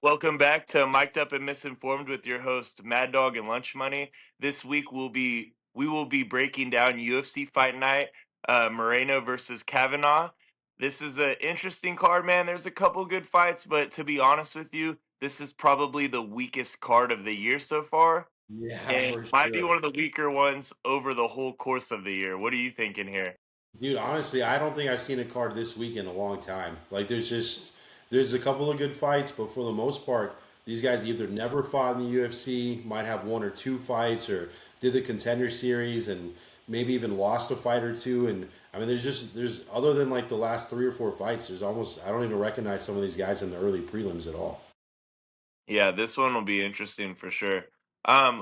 Welcome back to Mic'd Up and Misinformed with your host Mad Dog and Lunch Money. This week we will be breaking down UFC Fight Night, Moreno versus Kavanaugh. This is an interesting card, man. There's a couple good fights, but to be honest with you, this is probably the weakest card of the year so far, Yeah, and for might be sure. one of the weaker ones over the whole course of the year. What are you thinking here? Dude, honestly, I don't think I've seen a card this week in a long time. Like there's a couple of good fights, but for the most part, these guys either never fought in the UFC, might have one or two fights, or did the contender series and maybe even lost a fight or two. And I mean there's other than like the last three or four fights, there's almost I don't even recognize some of these guys in the early prelims at all. Yeah, this one will be interesting for sure.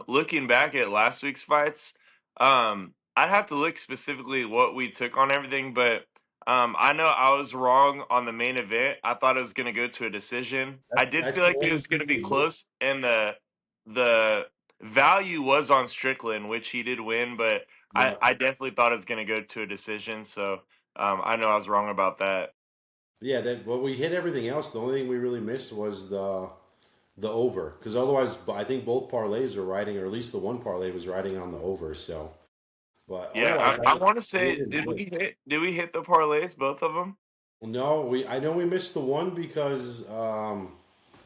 Looking back at last week's fights, I'd have to look specifically what we took on everything, but I know I was wrong on the main event. I thought it was going to go to a decision. I did That's feel the like it only was going to be thing. close, and the value was on Strickland, which he did win, but I, Yeah. I definitely thought it was going to go to a decision. So I know I was wrong about that. Yeah, that well we hit everything else. The only thing we really missed was the over because otherwise I think both parlays were riding, or at least the one parlay was riding on the over. So, but Yeah, otherwise, I want to we say, didn't miss. did we hit the parlays, both of them? No, we I know we missed the one because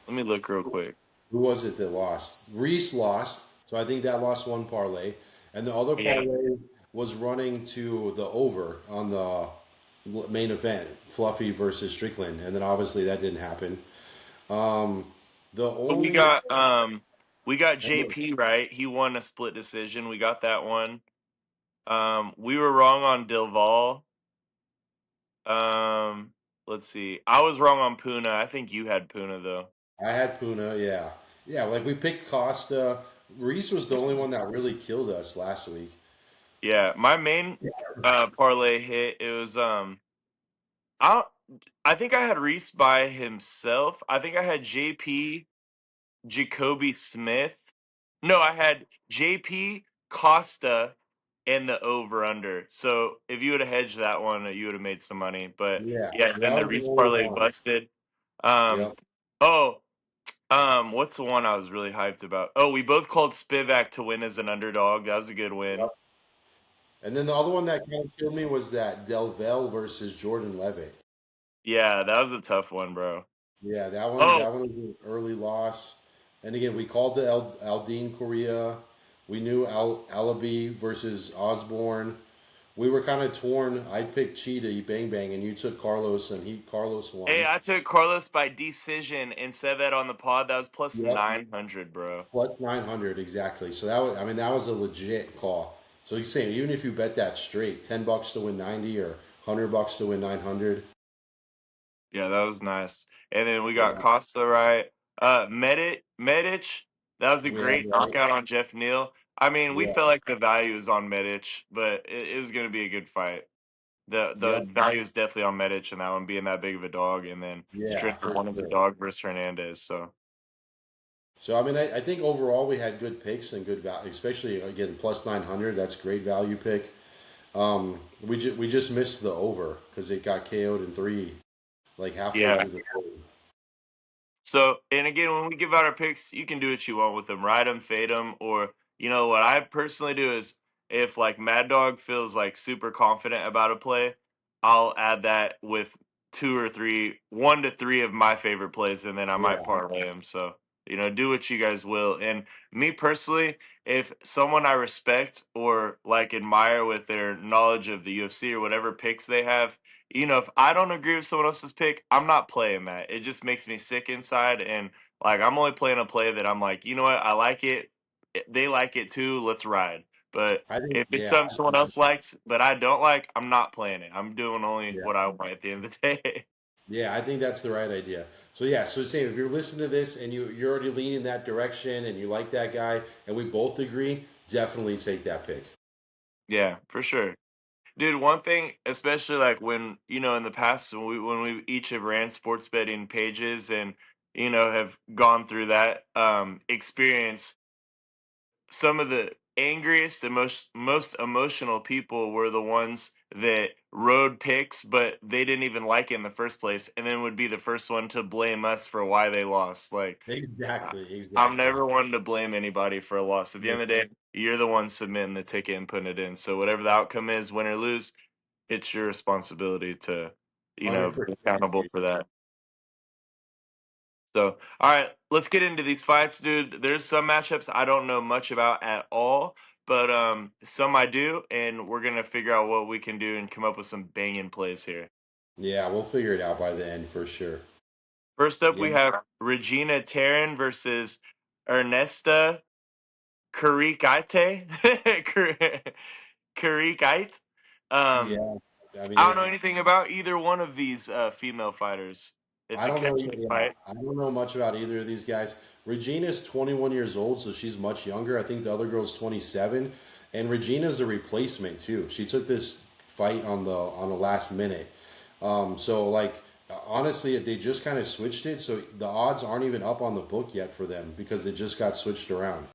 Let me look real quick. who was it that lost? Reese lost, so I think that lost one parlay, and the other Yeah. parlay was running to the over on the main event, Fluffy versus Strickland, and then obviously that didn't happen. The But only we got JP right. He won a split decision. We got that one. We were wrong on Dilval. Um, let's see. I was wrong on Puna. I think you had Puna though. I had Puna, yeah. Yeah, like we picked Costa. Reese was the only one that really killed us last week. Yeah, my main parlay hit. It was I I think I had Reese by himself. I think I had JP, Jacoby Smith. No, I had JP, Costa, and the over under. So if you would have hedged that one, you would have made some money. But Yeah, yeah, then that the was the Reese only parlay one. busted. Um, Yep. oh, what's the one I was really hyped about? Oh, we both called Spivak to win as an underdog. That was a good win. Yep. And then the other one that kind of killed me was that Delvell versus Jordan Levitt. Yeah, that was a tough one, bro. Yeah, that one Oh, that one was an early loss. And again, we called the Aldine Korea. We knew Alabi versus Osborne. We were kind of torn. I picked Cheetah, Bang Bang, and you took Carlos, and Carlos hey, won. I took Carlos by decision and said that on the pod. That was plus Yep. 900, bro. Plus 900 exactly. So that was, I mean, that was a legit call. So he's saying even if you bet that straight, $10 to win 90 or $100 to win 900. Yeah, that was nice. And then we got Yeah, Costa right. Medic, that was a we had great right. knockout on Jeff Neal. I mean, we Yeah, felt like the value is on Medic, but it was going to be a good fight. The yep, value is definitely on Medic and that one being that big of a dog, and then yeah, Strickland for one as a sure. dog versus Hernandez. So So I mean, I think overall we had good picks and good value, especially again plus 900. That's a great value pick. We just missed the over because it got KO'd in three, like halfway yeah. through the quarter. So and again, when we give out our picks, you can do what you want with them, ride them, fade them, or you know what I personally do is if like Mad Dog feels like super confident about a play, I'll add that with two or three, one to three of my favorite plays, and then I might Yeah, parlay them. So you know, do what you guys will. And me personally, if someone I respect or like admire with their knowledge of the UFC or whatever picks they have, you know, if I don't agree with someone else's pick, I'm not playing that. It just makes me sick inside. And like, I'm only playing a play that I'm like, you know what? I like it. They like it too. Let's ride. But I think if it's yeah, something someone else likes, but I don't like, I'm not playing it. I'm doing only yeah. what I want at the end of the day. Yeah, I think that's the right idea. So yeah, so Sam, if you're listening to this and you're already leaning that direction and you like that guy and we both agree, definitely take that pick. Yeah, for sure. Dude, one thing, especially like when, you know, in the past when we each have ran sports betting pages and, you know, have gone through that experience, some of the angriest and most emotional people were the ones that rode picks, but they didn't even like it in the first place, and then would be the first one to blame us for why they lost. Like, Exactly, I'm exactly. never one to blame anybody for a loss. At the Yeah, end of the day, you're the one submitting the ticket and putting it in. So whatever the outcome is, win or lose, it's your responsibility to, be 100%, accountable dude. for that. So, all right, let's get into these fights, dude. There's some matchups I don't know much about at all, but some I do, and we're gonna figure out what we can do and come up with some banging plays here. Yeah, we'll figure it out by the end for sure. First up, Yeah, we have Regina Terran versus Ernesta Karikite. Karikite. Um, yeah. I mean, I don't know anything about either one of these female fighters. It's I a don't know. catchweight Yeah, fight. I don't know much about either of these guys. Regina's 21 years old, so she's much younger. I think the other girl's 27, and Regina's a replacement too. She took this fight on the last minute. So like honestly, they just kind of switched it, so the odds aren't even up on the book yet for them because it just got switched around.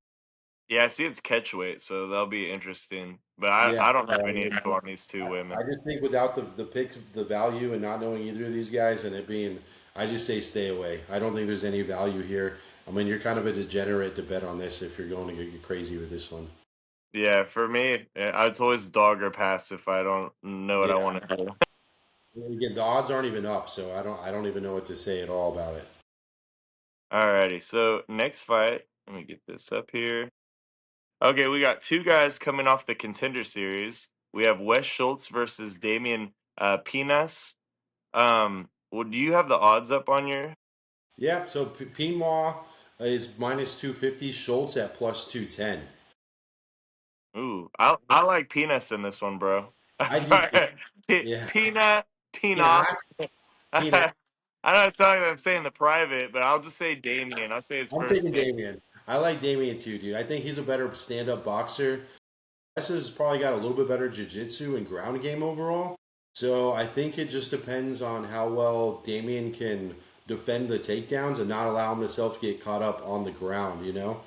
Yeah, I see it's catchweight, so that'll be interesting. But I, Yeah, I don't have any info on these two women. I just think without the pick, the value, and not knowing either of these guys, and it being, I just say stay away. I don't think there's any value here. I mean, you're kind of a degenerate to bet on this if you're going to get crazy with this one. Yeah, for me, it's always dog or pass if I don't know what I Yeah. want to do. Again, the odds aren't even up, so I don't even know what to say at all about it. Alrighty, so next fight, let me get this up here. Okay, we got two guys coming off the contender series. We have Wes Schultz versus Damian Pinas. Well, do you have the odds up on your? Yeah. So Pinwa is minus 250. Schultz at plus 210. Ooh, I like Pinas in this one, bro. I'm I do. sorry, Yeah. Pinas. Pinas. Pinas. I know it's not like I'm saying the private, but I'll just say Damien. I'll say his I'm first taking name. Damian. I like Damian too, dude. I think he's a better stand-up boxer. Wes has probably got a little bit better jiu-jitsu and ground game overall. So I think it just depends on how well Damian can defend the takedowns and not allow himself to get caught up on the ground, you know?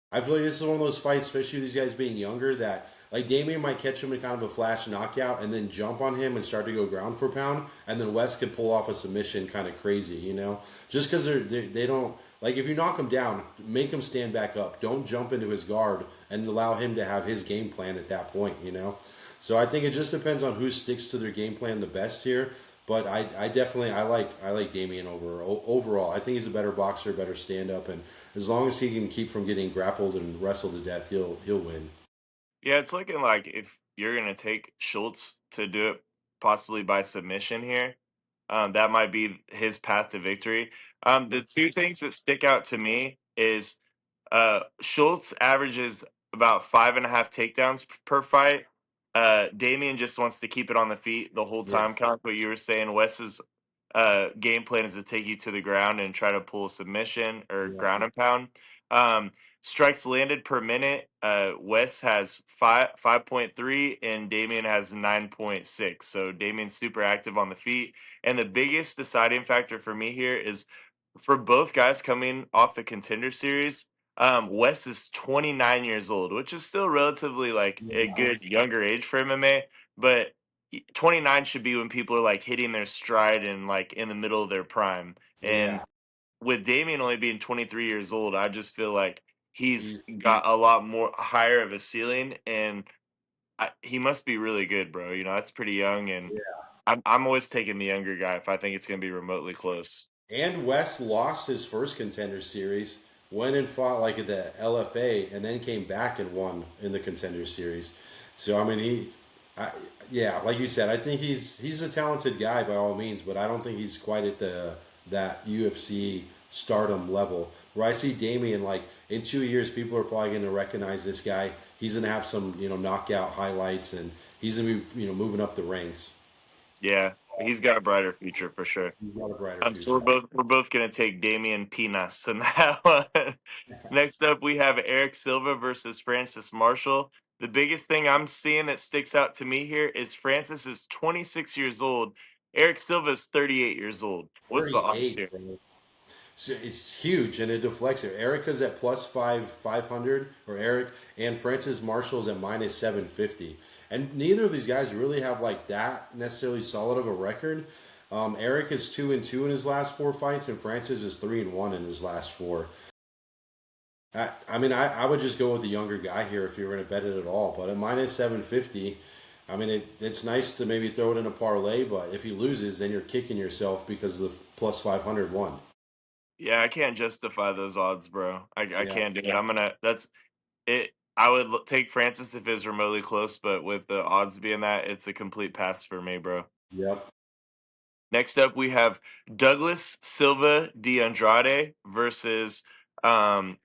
I feel like this is one of those fights, especially these guys being younger, that like Damian might catch him in kind of a flash knockout and then jump on him and start to go ground for pound, and then Wes could pull off a submission kind of crazy, you know? Just because they don't like if you knock him down, make him stand back up. Don't jump into his guard and allow him to have his game plan at that point, you know? So I think it just depends on who sticks to their game plan the best here. But I definitely I like Damian overall. I think he's a better boxer, better stand up, and as long as he can keep from getting grappled and wrestled to death, he'll win. Yeah, it's looking like if you're gonna take Schultz to do it possibly by submission here, that might be his path to victory. The two things that stick out to me is Schultz averages about 5.5 takedowns per fight. Damien just wants to keep it on the feet the whole Yeah, time. Kind of like what you were saying. Wes's game plan is to take you to the ground and try to pull a submission or yeah, ground and pound. Um, Strikes landed per minute. Wes has 5.3 and Damien has 9.6. So Damien's super active on the feet. And the biggest deciding factor for me here is for both guys coming off the contender series. Wes is 29 years old, which is still relatively like a yeah, good younger age for MMA, but 29 should be when people are like hitting their stride and like in the middle of their prime. And yeah. with Damien only being 23 years old, I just feel like he's He's got a lot more higher of a ceiling, and he must be really good, bro. That's pretty young, and I'm always taking the younger guy if I think it's gonna be remotely close. And Wes lost his first contender series, went and fought like at the LFA, and then came back and won in the contender series. So I mean, I, yeah, like you said, I think he's a talented guy by all means, but I don't think he's quite at the that UFC stardom level. Where I see Damian, like in 2 years, people are probably going to recognize this guy. He's going to have some knockout highlights, and he's going to be moving up the ranks. Yeah, he's got a brighter future for sure. He's got a brighter So we're future. both gonna take Damian Pinas in that one. Next up, we have Eric Silva versus Francis Marshall. The biggest thing I'm seeing that sticks out to me here is Francis is 26 years old. Eric Silva is 38 years old. What's the odds 38. here? So it's huge and it deflects it. Erica's at plus 500, or Eric, and Francis Marshall's at minus 750. And neither of these guys really have like that necessarily solid of a record. Eric is 2-2 in his last four fights, and Francis is 3-1 in his last four. I would just go with the younger guy here if you were going to bet it at all. But at minus 750, it's nice to maybe throw it in a parlay, but if he loses, then you're kicking yourself because of the plus 500 one. Yeah, I can't justify those odds, bro. I Yeah. can't do it. That's it. I would take Francis if it was remotely close, but with the odds being that, it's a complete pass for me, bro. Yep. Next up, we have Douglas Silva de Andrade versus um,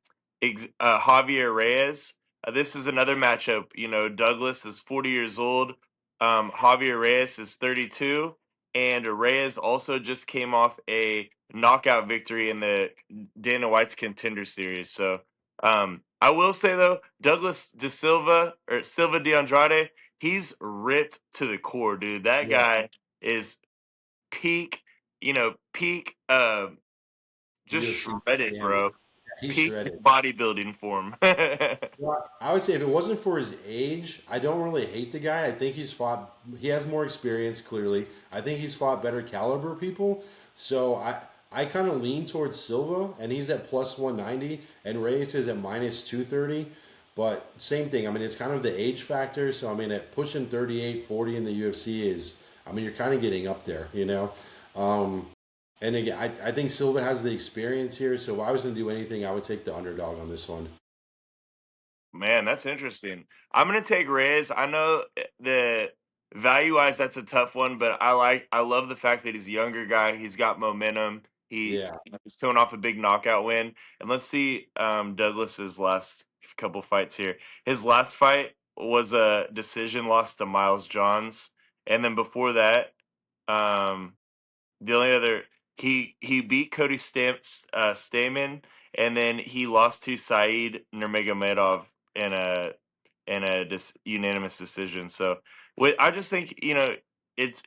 Javier Reyes. This is another matchup. You know, Douglas is 40 years old. Javier Reyes is 32. And Reyes also just came off a knockout victory in the Dana White's Contender Series. So I will say, though, Douglas de Silva, or Silva de Andrade, he's ripped to the core, dude. That Yeah. guy is peak, peak, just UFC shredded, standard. bro. Yeah, he's Peak shredded. bodybuilding form. Well, I would say if it wasn't for his age, I don't really hate the guy. I think he has more experience, clearly. I think he's fought better caliber people. So I kind of lean towards Silva, and he's at plus 190, and Reyes is at minus 230. But same thing. It's kind of the age factor. So, at pushing 38, 40 in the UFC is, you're kind of getting up there, you know? And again, I think Silva has the experience here. So if I was going to do anything, I would take the underdog on this one. Man, that's interesting. I'm gonna take Reyes. I know the value wise that's a tough one, but I love the fact that he's a younger guy. He's got momentum. Yeah. He's coming off a big knockout win. And let's see Douglas's last couple fights here. His last fight was a decision loss to Miles Johns, and then before that, um, the only other he beat Cody Stamen, and then he lost to Saeed Nurmagomedov in a unanimous decision. So, I just think it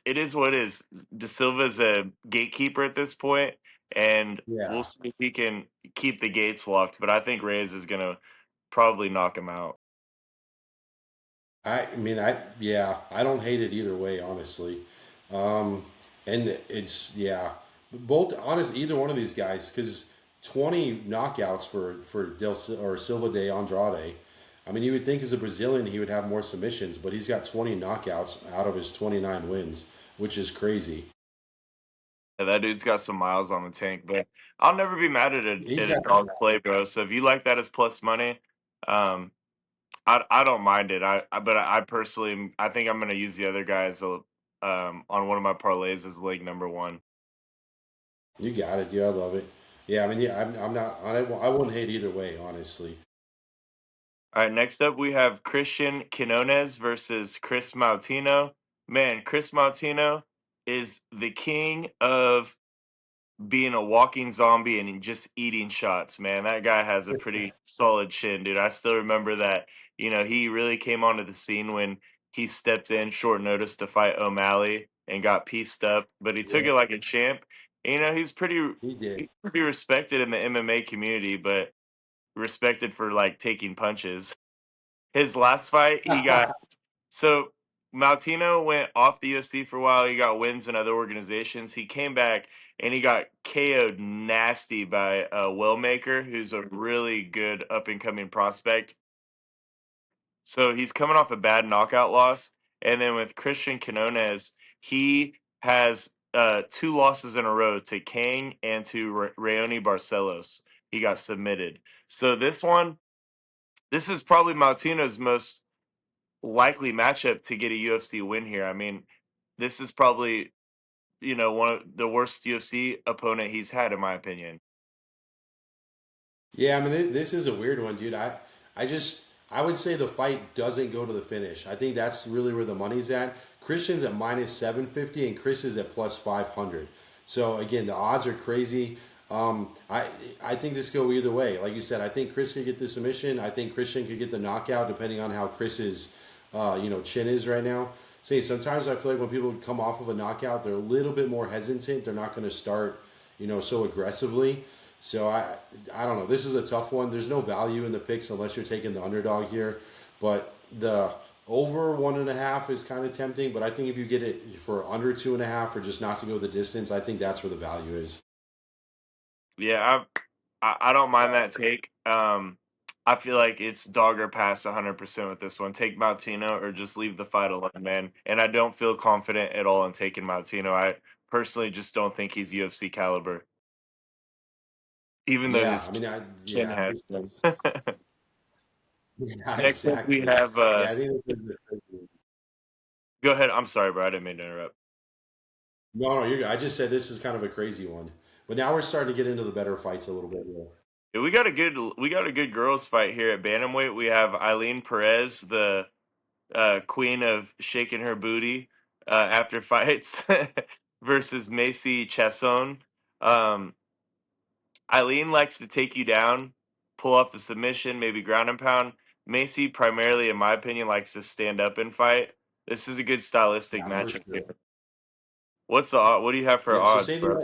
is what it is. De Silva's a gatekeeper at this point, and we'll Yeah. see if he can keep the gates locked. But I think Reyes is gonna probably knock him out. Yeah, I don't hate it either way, honestly. Um, and it's, yeah, both, honest, either one of these guys, because 20 knockouts for or Silva de Andrade. You would think as a Brazilian he would have more submissions, but he's got 20 knockouts out of his 29 wins, which is crazy. Yeah, that dude's got some miles on the tank, but I'll never be mad at He's a got, dog play, bro. So if you like that as plus money, um, I don't mind it. But I personally, I think I'm gonna use the other guys on one of my parlays as leg number one. you got it. Yeah, I love it. Yeah, I'm not, I wouldn't hate either way, honestly. All right, next up we have Christian Quinones versus Chris Maltino. Man, Chris Maltino is the king of being a walking zombie and just eating shots, man. That guy has a pretty solid chin, dude. I still remember that, he really came onto the scene when he stepped in short notice to fight O'Malley and got pieced up, but he took Yeah, it like a champ. And, he did. he's pretty respected in the MMA community, but respected for like taking punches. His last fight, he got so Maltino went off the UFC for a while. He got wins in other organizations. He came back and he got KO'd nasty by Wellmaker, who's a really good up and coming prospect. So he's coming off a bad knockout loss, and then with Christian Quinones, he has two losses in a row to Kang and to Rayoni Barcelos. He got submitted. So this is probably Maltino's most likely matchup to get a UFC win here. This is probably, one of the worst UFC opponent he's had, in my opinion. Yeah, this is a weird one, dude. I would say the fight doesn't go to the finish. I think that's really where the money's at. Christian's at minus 750 and Chris is at plus 500. So again, the odds are crazy. I think this go either way. Like you said, I think Chris could get the submission. I think Christian could get the knockout, depending on how Chris's chin is right now. Say sometimes I feel like when people come off of a knockout, they're a little bit more hesitant. They're not going to start so aggressively. So I don't know. This is a tough one. There's no value in the picks unless you're taking the underdog here. But the over 1.5 is kind of tempting. But I think if you get it for under 2.5 or just not to go the distance, I think that's where the value is. Yeah, I don't mind that take. I feel like it's dog or pass 100% with this one. Take Martino or just leave the fight alone, man. And I don't feel confident at all in taking Martino. I personally just don't think he's UFC caliber, even though Yeah, his I mean, chin yeah, has been. yeah, Next up, we exactly. have. Yeah, I think it's Go ahead. I'm sorry, bro. I didn't mean to interrupt. no, you're good. I just said this is kind of a crazy one. But now we're starting to get into the better fights a little bit more. Yeah, we got a good girls fight here at bantamweight. We have Eileen Perez, the queen of shaking her booty after fights, versus Macy Chesson. Um, Eileen likes to take you down, pull off the submission, maybe ground and pound. Macy, primarily, in my opinion, likes to stand up and fight. This is a good stylistic Yeah, for matchup sure. here. What do you have for Yeah, so odds, say bro?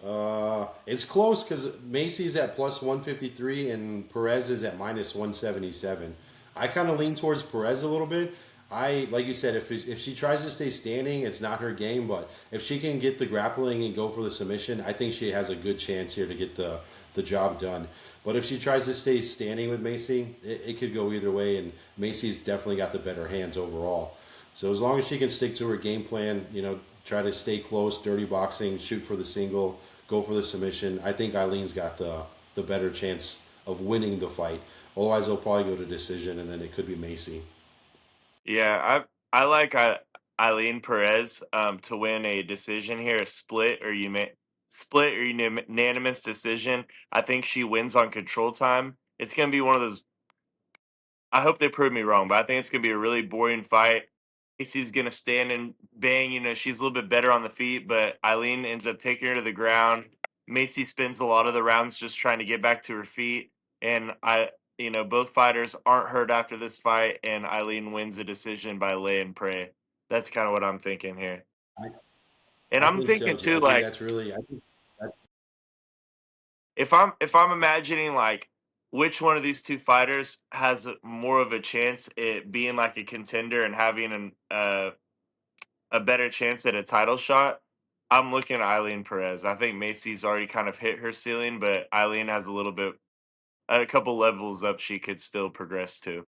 the it's close because Macy's at plus 153 and Perez is at minus 177. I kind of lean towards Perez a little bit. I like you said, if she tries to stay standing, it's not her game. But if she can get the grappling and go for the submission, I think she has a good chance here to get the job done. But if she tries to stay standing with Macy, it could go either way. And Macy's definitely got the better hands overall. So as long as she can stick to her game plan, try to stay close, dirty boxing, shoot for the single, go for the submission. I think Eileen's got the better chance of winning the fight. Otherwise, they'll probably go to decision, and then it could be Macy. Yeah, I like Eileen Perez to win a decision here, a split or unanimous decision. I think she wins on control time. It's gonna be one of those. I hope they prove me wrong, but I think it's gonna be a really boring fight. Macy's gonna stand and bang. She's a little bit better on the feet, but Eileen ends up taking her to the ground. Macy spends a lot of the rounds just trying to get back to her feet, and both fighters aren't hurt after this fight, and Eileen wins a decision by lay and pray. That's kind of what I'm thinking here, I, and I I'm think so thinking too. too, I think like that's really. I think that, if I'm imagining like which one of these two fighters has more of a chance at being like a contender and having a better chance at a title shot, I'm looking at Eileen Perez. I think Macy's already kind of hit her ceiling, but Eileen has a couple levels up she could still progress to.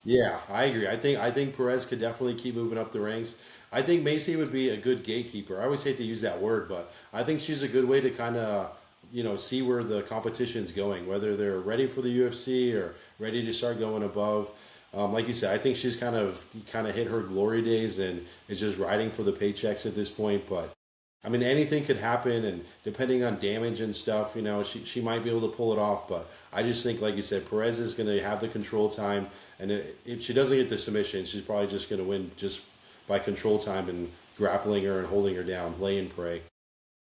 yeah, I agree. I think Perez could definitely keep moving up the ranks. I think Macy would be a good gatekeeper. I always hate to use that word, but I think she's a good way to kind of see where the competition's going, whether they're ready for the UFC or ready to start going above. Like you said, I think she's kind of hit her glory days and is just riding for the paychecks at this point. But I mean, anything could happen, and depending on damage and stuff, she might be able to pull it off. But I just think, like you said, Perez is going to have the control time, and if she doesn't get the submission, she's probably just going to win just by control time and grappling her and holding her down, lay and pray.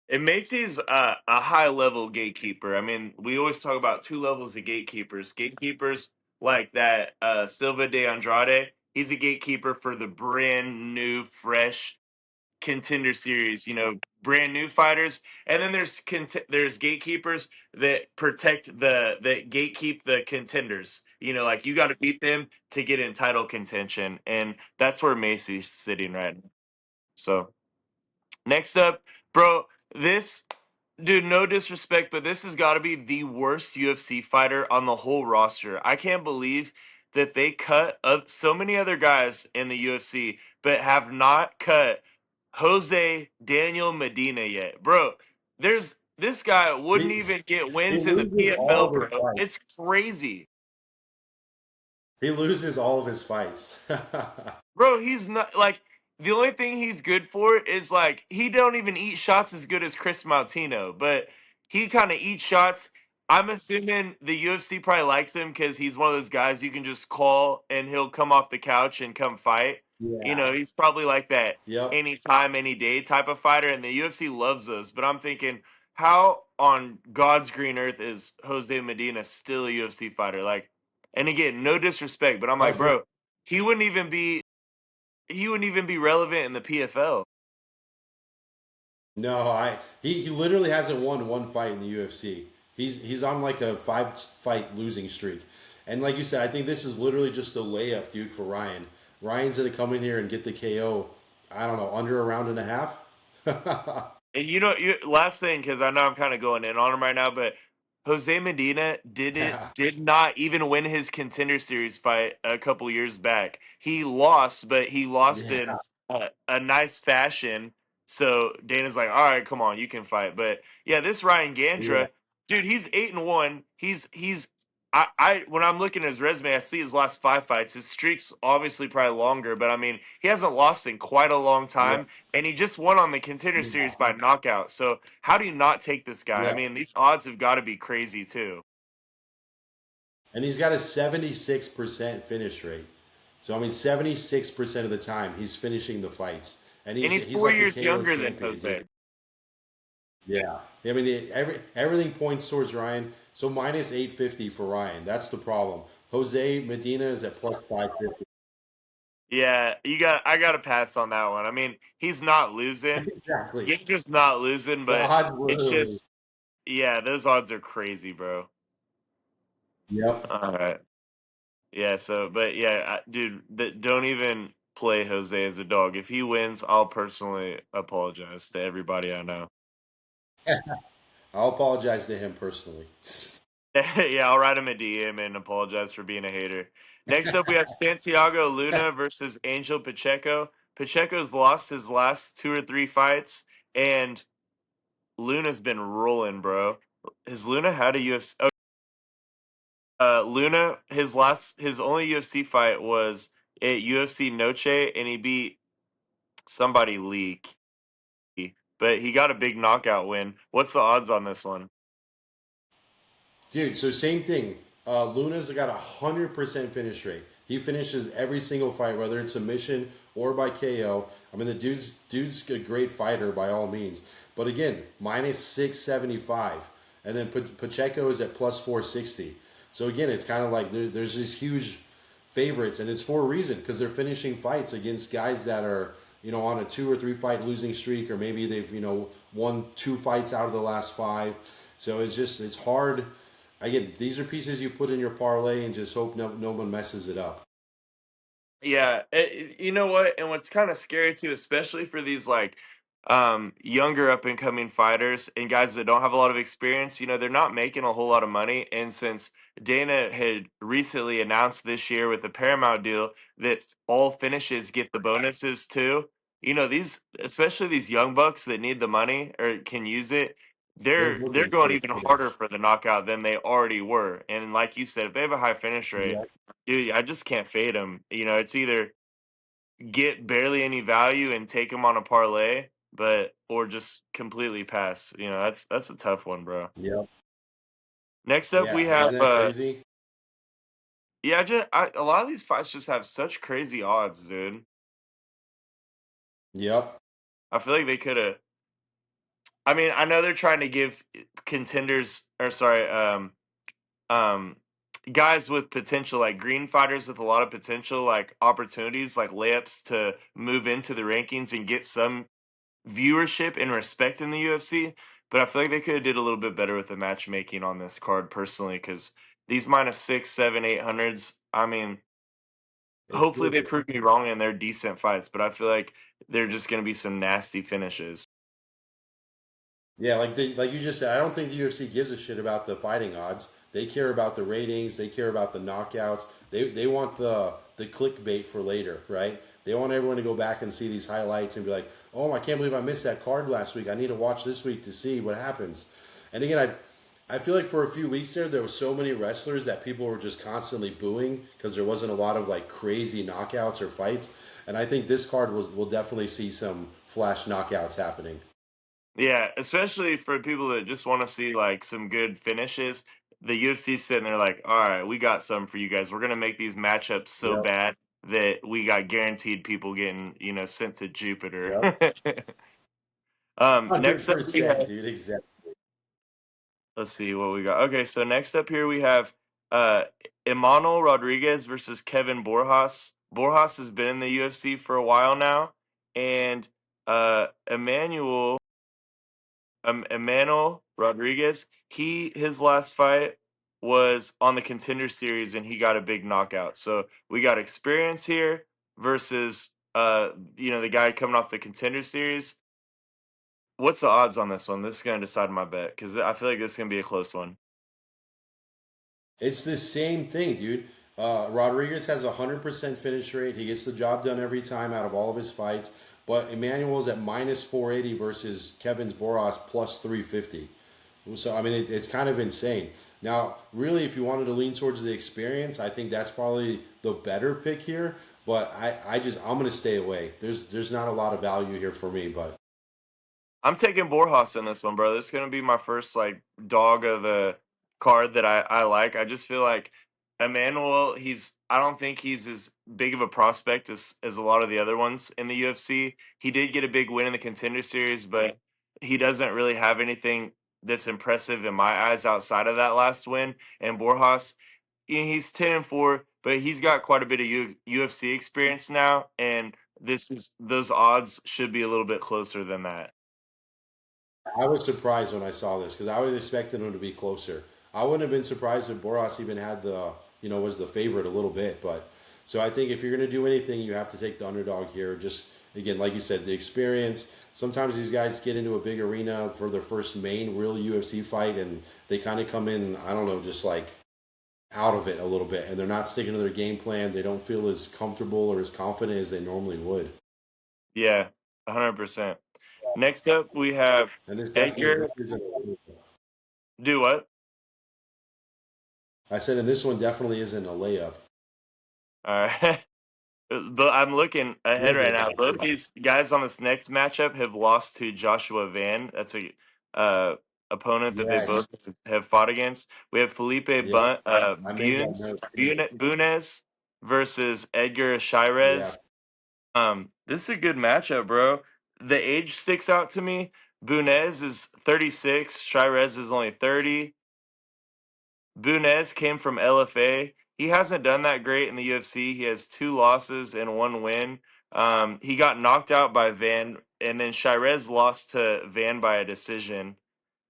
And Macy's a high level gatekeeper. I mean, we always talk about two levels of gatekeepers. Gatekeepers like that Silva de Andrade, he's a gatekeeper for the brand new, fresh contender series, brand new fighters, and then there's gatekeepers that protect that gatekeep the contenders. Like you got to beat them to get in title contention, and that's where Macy's sitting right now. So next up, bro, this dude, no disrespect, but this has got to be the worst UFC fighter on the whole roster. I can't believe that they cut so many other guys in the UFC, but have not cut Jose Daniel Medina yet. Bro, this guy wouldn't He even get he wins in the loses all PFL, of his bro. fights. It's crazy. He loses all of his fights. Bro, he's not like the only thing he's good for is like he don't even eat shots as good as Chris Martino, but he kind of eats shots. I'm assuming the UFC probably likes him because he's one of those guys you can just call and he'll come off the couch and come fight. Yeah. He's probably like that Yep. anytime, any day type of fighter, and the UFC loves those. But I'm thinking, how on God's green earth is Jose Medina still a UFC fighter? Like, and again, no disrespect, but I'm like, Okay. bro, he wouldn't even be he wouldn't even be relevant in the PFL. No, he literally hasn't won one fight in the UFC. He's on like a 5 fight losing streak. And like you said, I think this is literally just a layup, dude, for Ryan. Ryan's gonna come in here and get the KO, I don't know, under a round and a half. And last thing, because I know I'm kind of going in on him right now, but Jose Medina Yeah. did not even win his contender series fight a couple years back. He lost, but he lost Yeah. in a nice fashion. So Dana's like, all right, come on, you can fight. But yeah, this Ryan Yeah. Gandra, dude, he's 8-1. He's I when I'm looking at his resume, I see his last 5 fights. His streak's obviously probably longer, but I mean, he hasn't lost in quite a long Yeah. time, and he just won on the contender series by knockout. So how do you not take this guy? I Yeah. mean, these odds have got to be crazy too. And he's got a 76% finish rate. So I mean 76% of the time he's finishing the fights. And And he's he's four like a years KO younger than champion, Jose. dude. Yeah. I mean, everything points towards Ryan. So minus 850 for Ryan. That's the problem. Jose Medina is at plus 550. Yeah, I got to pass on that one. I mean, he's not losing. Exactly. He's just not losing, The but odds it's literally. just yeah, those odds are crazy, bro. Yep. All right. Yeah, so but yeah, dude, don't even play Jose as a dog. If he wins, I'll personally apologize to everybody I know. I'll apologize to him personally. Yeah, I'll write him a DM and apologize for being a hater. Next up, we have Santiago Luna versus Angel Pacheco. Pacheco's lost his last 2 or 3 fights, and Luna's been rolling, bro. Has Luna had a UFC? Oh, Luna, his only UFC fight was at UFC Noche, and he beat somebody leak, but he got a big knockout win. What's the odds on this one? Dude, so same thing. Luna's got 100% finish rate. He finishes every single fight, whether it's submission or by KO. I mean, the dude's a great fighter by all means. But again, minus 675, and then Pacheco is at plus 460. So again, it's kind of like there's these huge favorites, and it's for a reason because they're finishing fights against guys that are on a 2 or 3 fight losing streak, or maybe they've won 2 fights out of the last 5. So it's hard. Again, these are pieces you put in your parlay and just hope no one messes it up. Yeah, you know what? And what's kind of scary too, especially for these like younger up and coming fighters and guys that don't have a lot of experience, they're not making a whole lot of money. And since Dana had recently announced this year with the Paramount deal that all finishes get the bonuses too, these especially these young bucks that need the money or can use it, They're they're looking going for a even harder finish. for the knockout than they already were. And like you said, if they have a high finish rate, Yeah. dude, I just can't fade them. It's either get barely any value and take them on a parlay, or just completely pass. That's a tough one, bro. Yep. Next up, we Yeah. have Isn't that crazy? yeah, a lot of these fights just have such crazy odds, dude. Yep. I feel like they could have. I mean, I know they're trying to give contenders, or sorry, um, guys with potential, like green fighters with a lot of potential, like opportunities, like layups to move into the rankings and get some viewership and respect in the UFC, but I feel like they could have did a little bit better with the matchmaking on this card personally, because these minus 6, 7, 800s. I mean, They hopefully could. they prove me wrong and they're decent fights, but I feel like they're just going to be some nasty finishes. Yeah, like you just said, I don't think the UFC gives a shit about the fighting odds. They care about the ratings. They care about the knockouts. They want the clickbait for later, right? They want everyone to go back and see these highlights and be like, "Oh, I can't believe I missed that card last week. I need to watch this week to see what happens." And again, I feel like for a few weeks there were so many wrestlers that people were just constantly booing because there wasn't a lot of like crazy knockouts or fights. And I think this card will definitely see some flash knockouts happening. Yeah, especially for people that just want to see like some good finishes. The UFC's sitting there like, all right, we got some for you guys. We're gonna make these matchups so Yep. bad that we got guaranteed people getting, sent to Jupiter. Yep. Hundred Next up we percent, have, dude. Exactly. let's see what we got. Okay, so next up here we have uh Emmanuel Rodriguez versus Kevin Borjas. Borjas has been in the UFC for a while now, and Emmanuel Emmanuel Rodriguez. His last fight was on the contender series, and he got a big knockout. So we got experience here versus the guy coming off the contender series. What's the odds on this one? This is gonna decide my bet because I feel like this is gonna be a close one. It's the same thing, dude. Rodriguez has a 100% finish rate. He gets the job done every time out of all of his fights. But Emmanuel's at minus 480 versus Kevin's Boras plus 350. So I mean, it's kind of insane. Now, really, if you wanted to lean towards the experience, I think that's probably the better pick here. But I'm gonna stay away. There's not a lot of value here for me. But I'm taking Borjas in this one, bro. This is gonna be my first like dog of the card that I like. I just feel like Emmanuel, I don't think he's as big of a prospect as a lot of the other ones in the UFC. He did get a big win in the contender series, but he doesn't really have anything that's impressive in my eyes outside of that last win. And Borjas, he's 10-4, but he's got quite a bit of UFC experience now, and those odds should be a little bit closer than that. I was surprised when I saw this because I was expecting him to be closer. I wouldn't have been surprised if Boras even had was the favorite a little bit. But so I think if you're going to do anything, you have to take the underdog here. Just again, like you said, the experience. Sometimes these guys get into a big arena for their first main real UFC fight, and they kind of come in, I don't know, just like out of it a little bit, and they're not sticking to their game plan. They don't feel as comfortable or as confident as they normally would. Yeah, 100%. Next up, we have And this definitely Edgar. this isn't. Do what? I said, and this one definitely isn't a layup. All right. But I'm looking ahead You're right good. now. Both these guys on this next matchup have lost to Joshua Van. That's a uh, opponent that they both Yes. have fought against. We have Felipe Yeah. I made that Bunes, note too. Bunez versus Edgar Yeah. Shirez. This is a good matchup, bro. The age sticks out to me. Bunez is 36. Shirez is only 30. Bunez came from LFA. He hasn't done that great in the UFC. He has 2 losses and 1 win. He got knocked out by Van, and then Shirez lost to Van by a decision.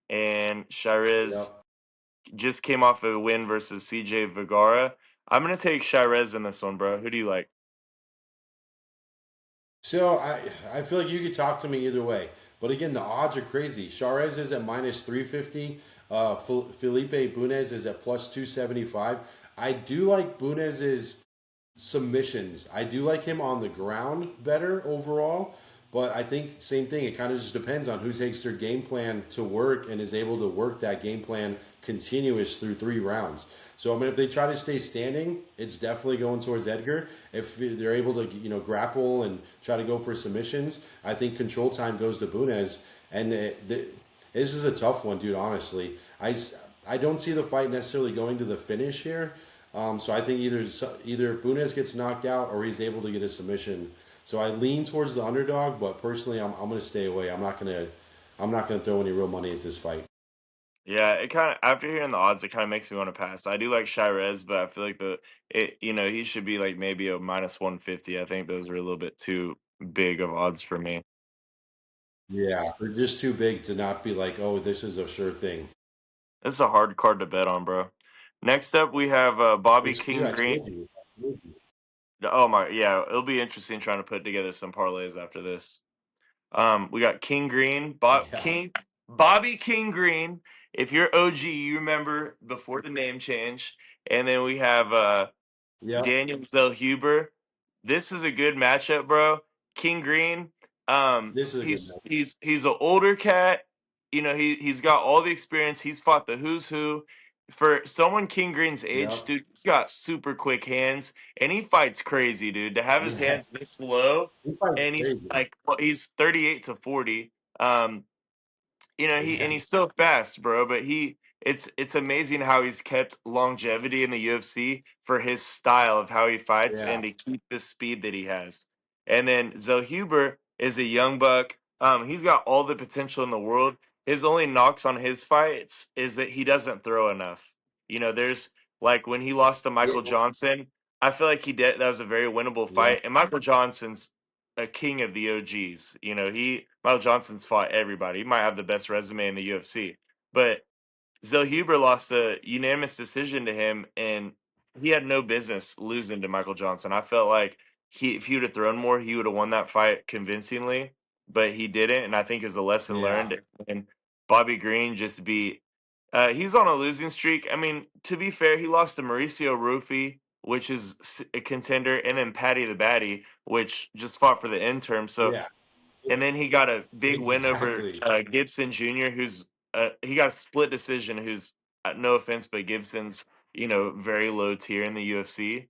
And Shirez Yep. just came off a win versus CJ Vergara. I'm gonna take Shirez in this one, bro. Who do you like? So I feel like you could talk to me either way, but again the odds are crazy. Charez is at minus 350. Felipe Bunez is at plus 275. I do like Bunez's submissions. I do like him on the ground better overall, but I think same thing. It kind of just depends on who takes their game plan to work and is able to work that game plan continuous through 3 rounds. So I mean, if they try to stay standing, it's definitely going towards Edgar. If they're able to grapple and try to go for submissions, I think control time goes to Bunez. And this is a tough one, dude. Honestly, I don't see the fight necessarily going to the finish here. So I think either Bunez gets knocked out or he's able to get a submission. So I lean towards the underdog, but personally, I'm going to stay away. I'm not gonna throw any real money at this fight. Yeah, it kind of after hearing the odds, it kind of makes me want to pass. I do like Shirez, but I feel like he should be like maybe a minus 150. I think those are a little bit too big of odds for me. Yeah, they're just too big to not be like, oh, this is a sure thing. This is a hard card to bet on, bro. Next up, we have Bobby It's dude, King I Green. told you. I told you. Oh my, yeah, it'll be interesting trying to put together some parlays after this. We got King Green, Yeah. Bobby King Green. If you're OG, you remember before the name change. And then we have Yep. Daniel Zellhuber. This is a good matchup, bro. King Green. This is a good match. He's an older cat. He's got all the experience. He's fought the who's who. For someone King Green's age, Yep. dude, he's got super quick hands, and he fights crazy, dude. To have his Yeah. hands this low, He fights and he's crazy. like, well, he's 38 to 40. Um, Yeah. he's so fast, bro. But it's amazing how he's kept longevity in the UFC for his style of how he fights Yeah. and to keep the speed that he has. And then Zellhuber is a young buck. He's got all the potential in the world. His only knocks on his fights is that he doesn't throw enough. There's like when he lost to Yeah. Michael Johnson. I feel like he did. That was a very winnable Yeah. fight, and Michael Johnson's. a king of the OGs. You know, Michael Johnson's fought everybody. He might have the best resume in the UFC, but Zell Huber lost a unanimous decision to him, and he had no business losing to Michael Johnson. I felt like if he would have thrown more, he would have won that fight convincingly, but he didn't, and I think is a lesson Yeah. learned. And Bobby Green just beat. He's on a losing streak. I mean, to be fair, he lost to Mauricio Rufy, which is a contender, and then Patty the Batty, which just fought for the interim. So Yeah. and then he got a big win over Exactly. Gibson Jr., who's he got a split decision. Who's no offense, but Gibson's very low tier in the UFC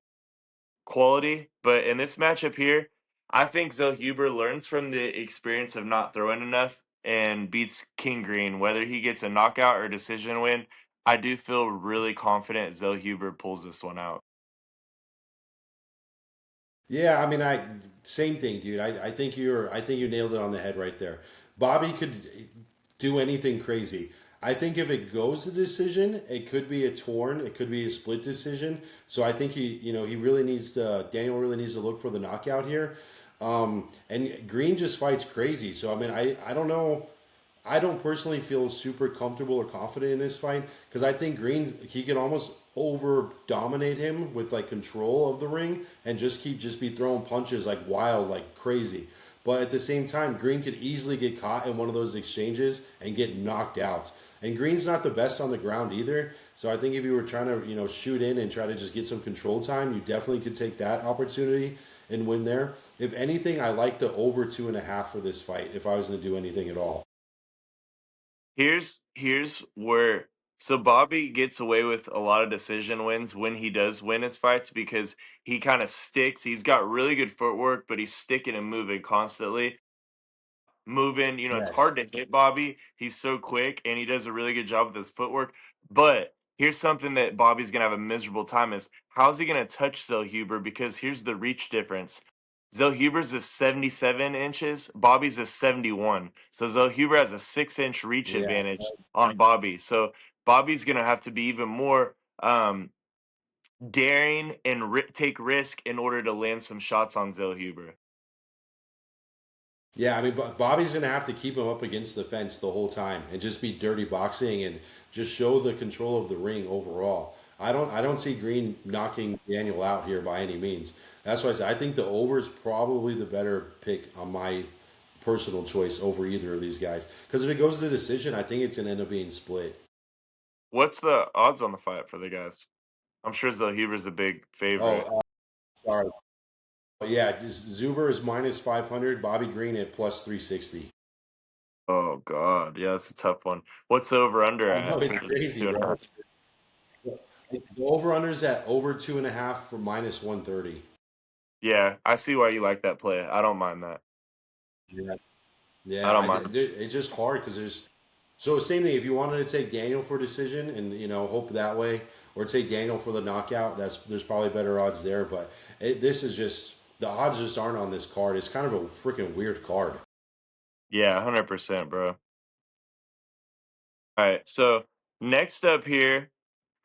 quality. But in this matchup here, I think Zell Huber learns from the experience of not throwing enough and beats King Green. Whether he gets a knockout or decision win, I do feel really confident Zell Huber pulls this one out. Yeah, I mean, I same thing, dude. I think you nailed it on the head right there. Bobby could do anything crazy. I think if it goes to decision, it could be a torn, it could be a split decision. So I think he really needs to Daniel really needs to look for the knockout here. And Green just fights crazy. So I mean, I don't know. I don't personally feel super comfortable or confident in this fight because I think Green he can almost over dominate him with like control of the ring and just be throwing punches like wild like crazy. But at the same time, Green could easily get caught in one of those exchanges and get knocked out. And Green's not the best on the ground either. So I think if you were trying to shoot in and try to just get some control time, you definitely could take that opportunity and win there. If anything, I like the over 2.5 for this fight. If I was going to do anything at all. Here's where so Bobby gets away with a lot of decision wins when he does win his fights because he kind of sticks. He's got really good footwork, but he's sticking and moving constantly. Moving, it's Yes. hard to hit Bobby. He's so quick and he does a really good job with his footwork. But here's something that Bobby's gonna have a miserable time is how's he gonna touch Zell Huber? Because here's the reach difference. Zell Huber's is 77 inches, Bobby's is 71. So Zell Huber has a 6-inch reach Yeah. advantage on Bobby. So Bobby's gonna have to be even more daring and take risk in order to land some shots on Zell Huber. Yeah, I mean, Bobby's going to have to keep him up against the fence the whole time and just be dirty boxing and just show the control of the ring overall. I don't see Green knocking Daniel out here by any means. That's why I say I think the over is probably the better pick on my personal choice over either of these guys. Because if it goes to decision, I think it's going to end up being split. What's the odds on the fight for the guys? I'm sure Zell Huber's a big Oh, favorite. sorry. Yeah, Zuber is minus 500. Bobby Green at plus 360. Oh God, yeah, that's a tough one. What's the over under I know at it's for the crazy, two and a bro. half? The over unders at over 2.5 for minus 130. Yeah, I see why you like that play. I don't mind that. Yeah. I Yeah, don't mind. it's just hard because there's so same thing. If you wanted to take Daniel for decision and hope that way, or take Daniel for the knockout, there's probably better odds there. But this is just the odds just aren't on this card. It's kind of a freaking weird card. Yeah, 100%, bro. All right, so next up here,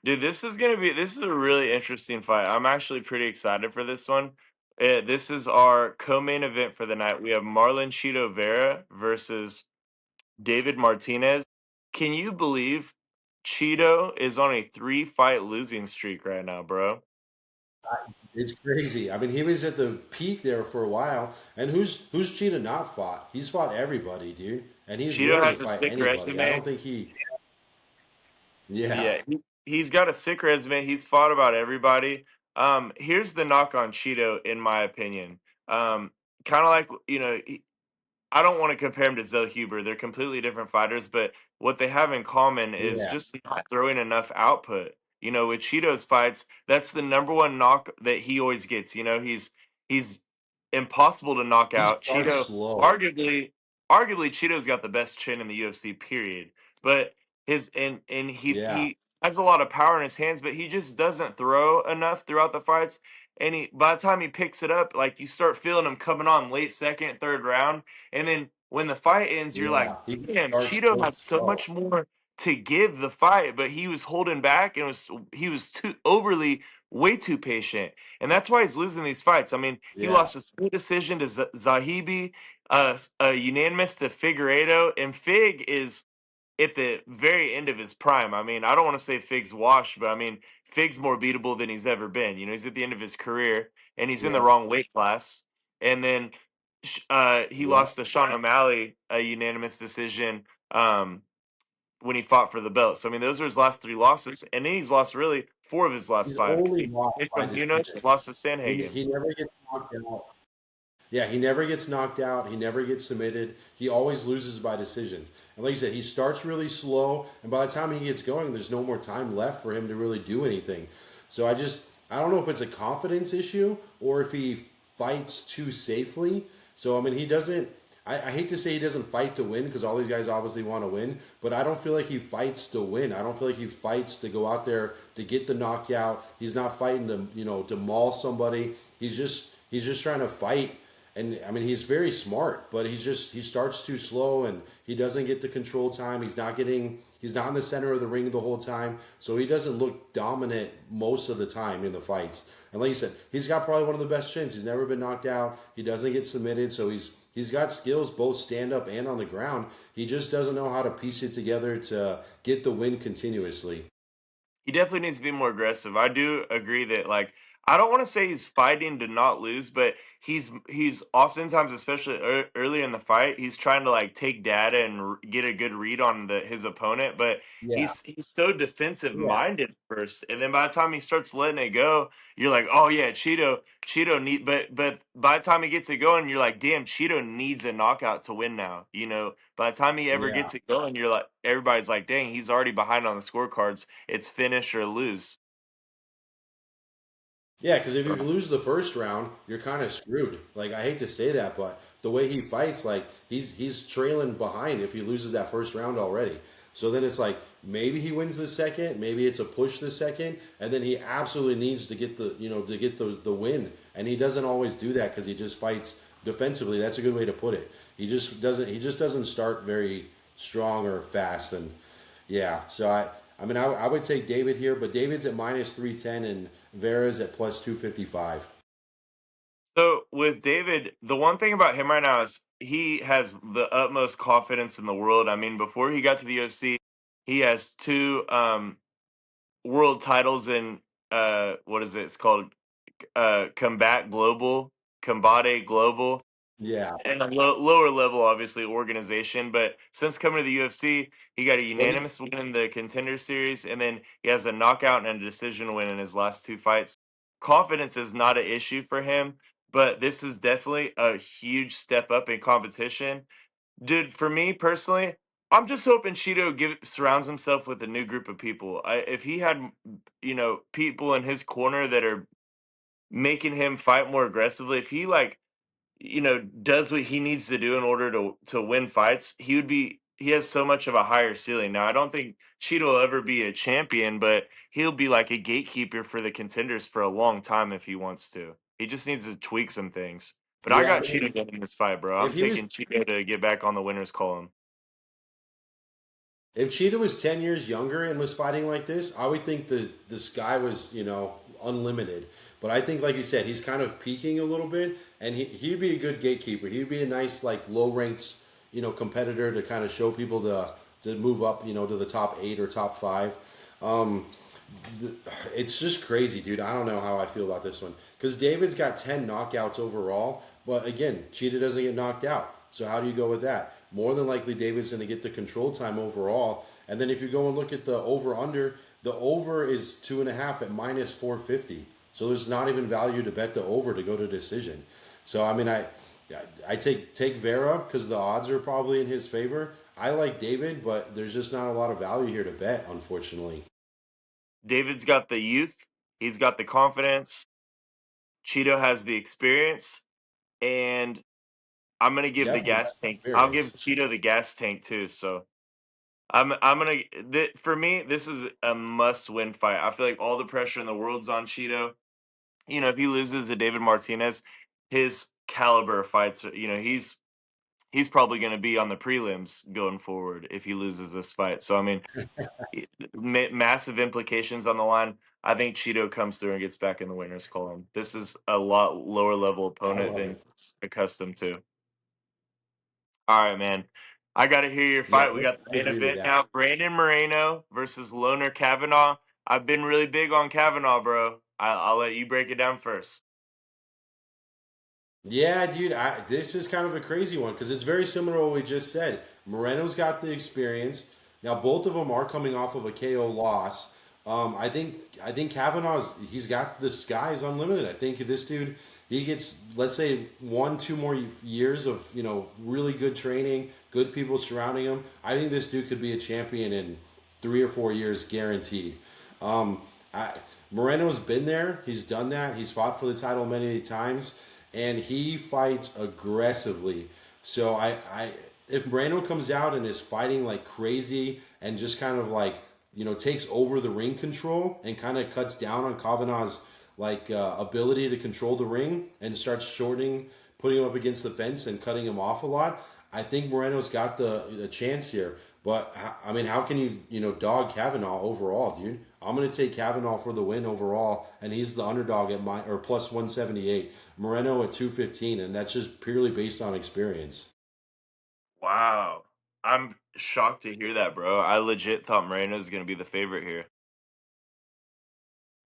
dude, this is a really interesting fight. I'm actually pretty excited for this one. This is our co-main event for the night. We have Marlon Chido Vera versus David Martinez. Can you believe Chido is on a 3-fight losing streak right now, bro? It's crazy. I mean, he was at the peak there for a while. And who's Cheetah not fought? He's fought everybody, dude, and he's Cheeto willing to has a fight sick anybody. I don't resume. think he. Yeah, Yeah, he's got a sick resume. He's fought about everybody. Here's the knock on Cheeto, in my opinion. Kind of like I don't want to compare him to Zell Huber. They're completely different fighters, but what they have in common is yeah. just not throwing enough output. With Cheeto's fights, that's the number one knock that he always gets. He's impossible to knock He out. starts Cheeto, slow. arguably, Cheeto's got the best chin in the UFC. Period. But and Yeah, he has a lot of power in his hands, but he just doesn't throw enough throughout the fights. And by the time he picks it up, like you start feeling him coming on late second, third round, and then when the fight ends, you're like, yeah. He damn, starts Cheeto so has so slow. much more. to give the fight, but he was holding back and he was too overly way too patient, and that's why he's losing these fights. I mean, he Yeah, lost a split decision to Zahibi, a unanimous to Figueiredo, and Fig is at the very end of his prime. I mean, I don't want to say Fig's washed, but I mean, Fig's more beatable than he's ever been. You know, he's at the end of his career, and he's in the yeah, wrong weight class. And then he yeah. lost to Sean O'Malley, a unanimous decision. When he fought for the belt. So I mean, those are his last 3 losses, and then he's lost really 4 of his last He's 5 because only he lost hit by from Munoz, decision. lost to He, Sanhagen. he never gets knocked out. Yeah, he never gets knocked out. He never gets submitted. He always loses by decisions. And like you said, he starts really slow, and by the time he gets going, there's no more time left for him to really do anything. So I don't know if it's a confidence issue or if he fights too safely. So I mean, he doesn't. I hate to say he doesn't fight to win because all these guys obviously want to win, but I don't feel like he fights to win. I don't feel like he fights to go out there to get the knockout. He's not fighting to to maul somebody. He's just trying to fight, and I mean he's very smart, but he starts too slow and he doesn't get the control time. He's not in the center of the ring the whole time, so he doesn't look dominant most of the time in the fights. And like you said, he's got probably one of the best chins. He's never been knocked out. He doesn't get submitted, so he's got skills both stand up and on the ground. He just doesn't know how to piece it together to get the win continuously. He definitely needs to be more aggressive. I do agree that like I don't want to say he's fighting to not lose, but he's oftentimes, especially early in the fight, he's trying to like take data and get a good read on his opponent. But Yeah, he's so defensive yeah, minded first, and then by the time he starts letting it go, you're like, oh yeah, Cheeto need. But by the time he gets it going, you're like, damn, Cheeto needs a knockout to win now. You know, by the time he ever yeah. gets it going, you're like, everybody's like, dang, he's already behind on the scorecards. It's finish or lose. Yeah, because if you lose the first round, you're kind of screwed. Like I hate to say that, but the way he fights, like he's trailing behind if he loses that first round already. So then it's like maybe he wins the second, maybe it's a push the second, and then he absolutely needs to get the win, and he doesn't always do that because he just fights defensively. That's a good way to put it. He just doesn't start very strong or fast, and yeah. So I mean I would take David here, but David's at -310 and Vera's at +255. So with David, the one thing about him right now is he has the utmost confidence in the world. I mean, before he got to the UFC, he has 2 world titles in what is it? It's called Combate Global. Yeah. And a lower level, obviously, organization. But since coming to the UFC, he got a What do you, unanimous win in the contender series, and then he has a knockout and a decision win in his last 2 fights. Confidence is not an issue for him, but this is definitely a huge step up in competition. Dude, for me personally, I'm just hoping Chido surrounds himself with a new group of people. If he had, people in his corner that are making him fight more aggressively, if he like does what he needs to do in order to win fights, he has so much of a higher ceiling. Now, I don't think Cheeto will ever be a champion, but he'll be like a gatekeeper for the contenders for a long time if he wants to. He just needs to tweak some things. But I yeah, got I mean, Cheeto getting this fight, bro. I'm if he was taking Cheeto to get back on the winner's column. if Cheetah was 10 years younger and was fighting like this, I would think the sky was, unlimited. But I think, like you said, he's kind of peaking a little bit, and he'd be a good gatekeeper. He'd be a nice, like, low ranked, competitor to kind of show people to move up, to the top 8 or top 5. Um, it's just crazy, dude. I don't know how I feel about this one because David's got 10 knockouts overall, but again, Cheetah doesn't get knocked out. So how do you go with that? More than likely, David's going to get the control time overall. And then if you go and look at the over under, the over is 2.5 at -450. So there's not even value to bet the over to go to decision. So I mean, I take Vera because the odds are probably in his favor. I like David, but there's just not a lot of value here to bet, unfortunately. David's got the youth, he's got the confidence. Cheeto has the experience, and I'm gonna give the Definitely gas tank. I'll give experience. Cheeto the gas tank too. So I'm gonna for me, this is a must-win fight. I feel like all the pressure in the world's on Cheeto. If he loses to David Martinez, his caliber of fights, he's he's probably going to be on the prelims going forward if he loses this fight. So I mean, massive implications on the line. I think Chido comes through and gets back in the winner's column. This is a lot lower level I opponent love than it. he's accustomed to. All right, man. I got to hear your Yeah, fight. We got the I main agree with event that. now. Brandon Moreno versus Loner Kavanaugh. I've been really big on Kavanaugh, bro. I'll let you break it down first. Yeah, dude, this is kind of a crazy one because it's very similar to what we just said. Moreno's got the experience. Now, both of them are coming off of a KO loss. I think Kavanaugh's he's got the sky is unlimited. I think this dude he gets let's say 1, 2 more years of really good training, good people surrounding him. I think this dude could be a champion in 3 or 4 years guaranteed. Um, I, Moreno's been there. He's done that. He's fought for the title many times, and he fights aggressively. So if Moreno comes out and is fighting like crazy and just kind of like takes over the ring control and kind of cuts down on Kavanagh's ability to control the ring and starts shorting, putting him up against the fence and cutting him off a lot, I think Moreno's got the chance here. But I mean, how can dog Kavanagh overall, dude? I'm gonna take Kavanagh for the win overall, and he's the underdog at my or plus 178. Moreno at 215, and that's just purely based on experience. Wow. I'm shocked to hear that, bro. I legit thought Moreno's going to be the favorite here.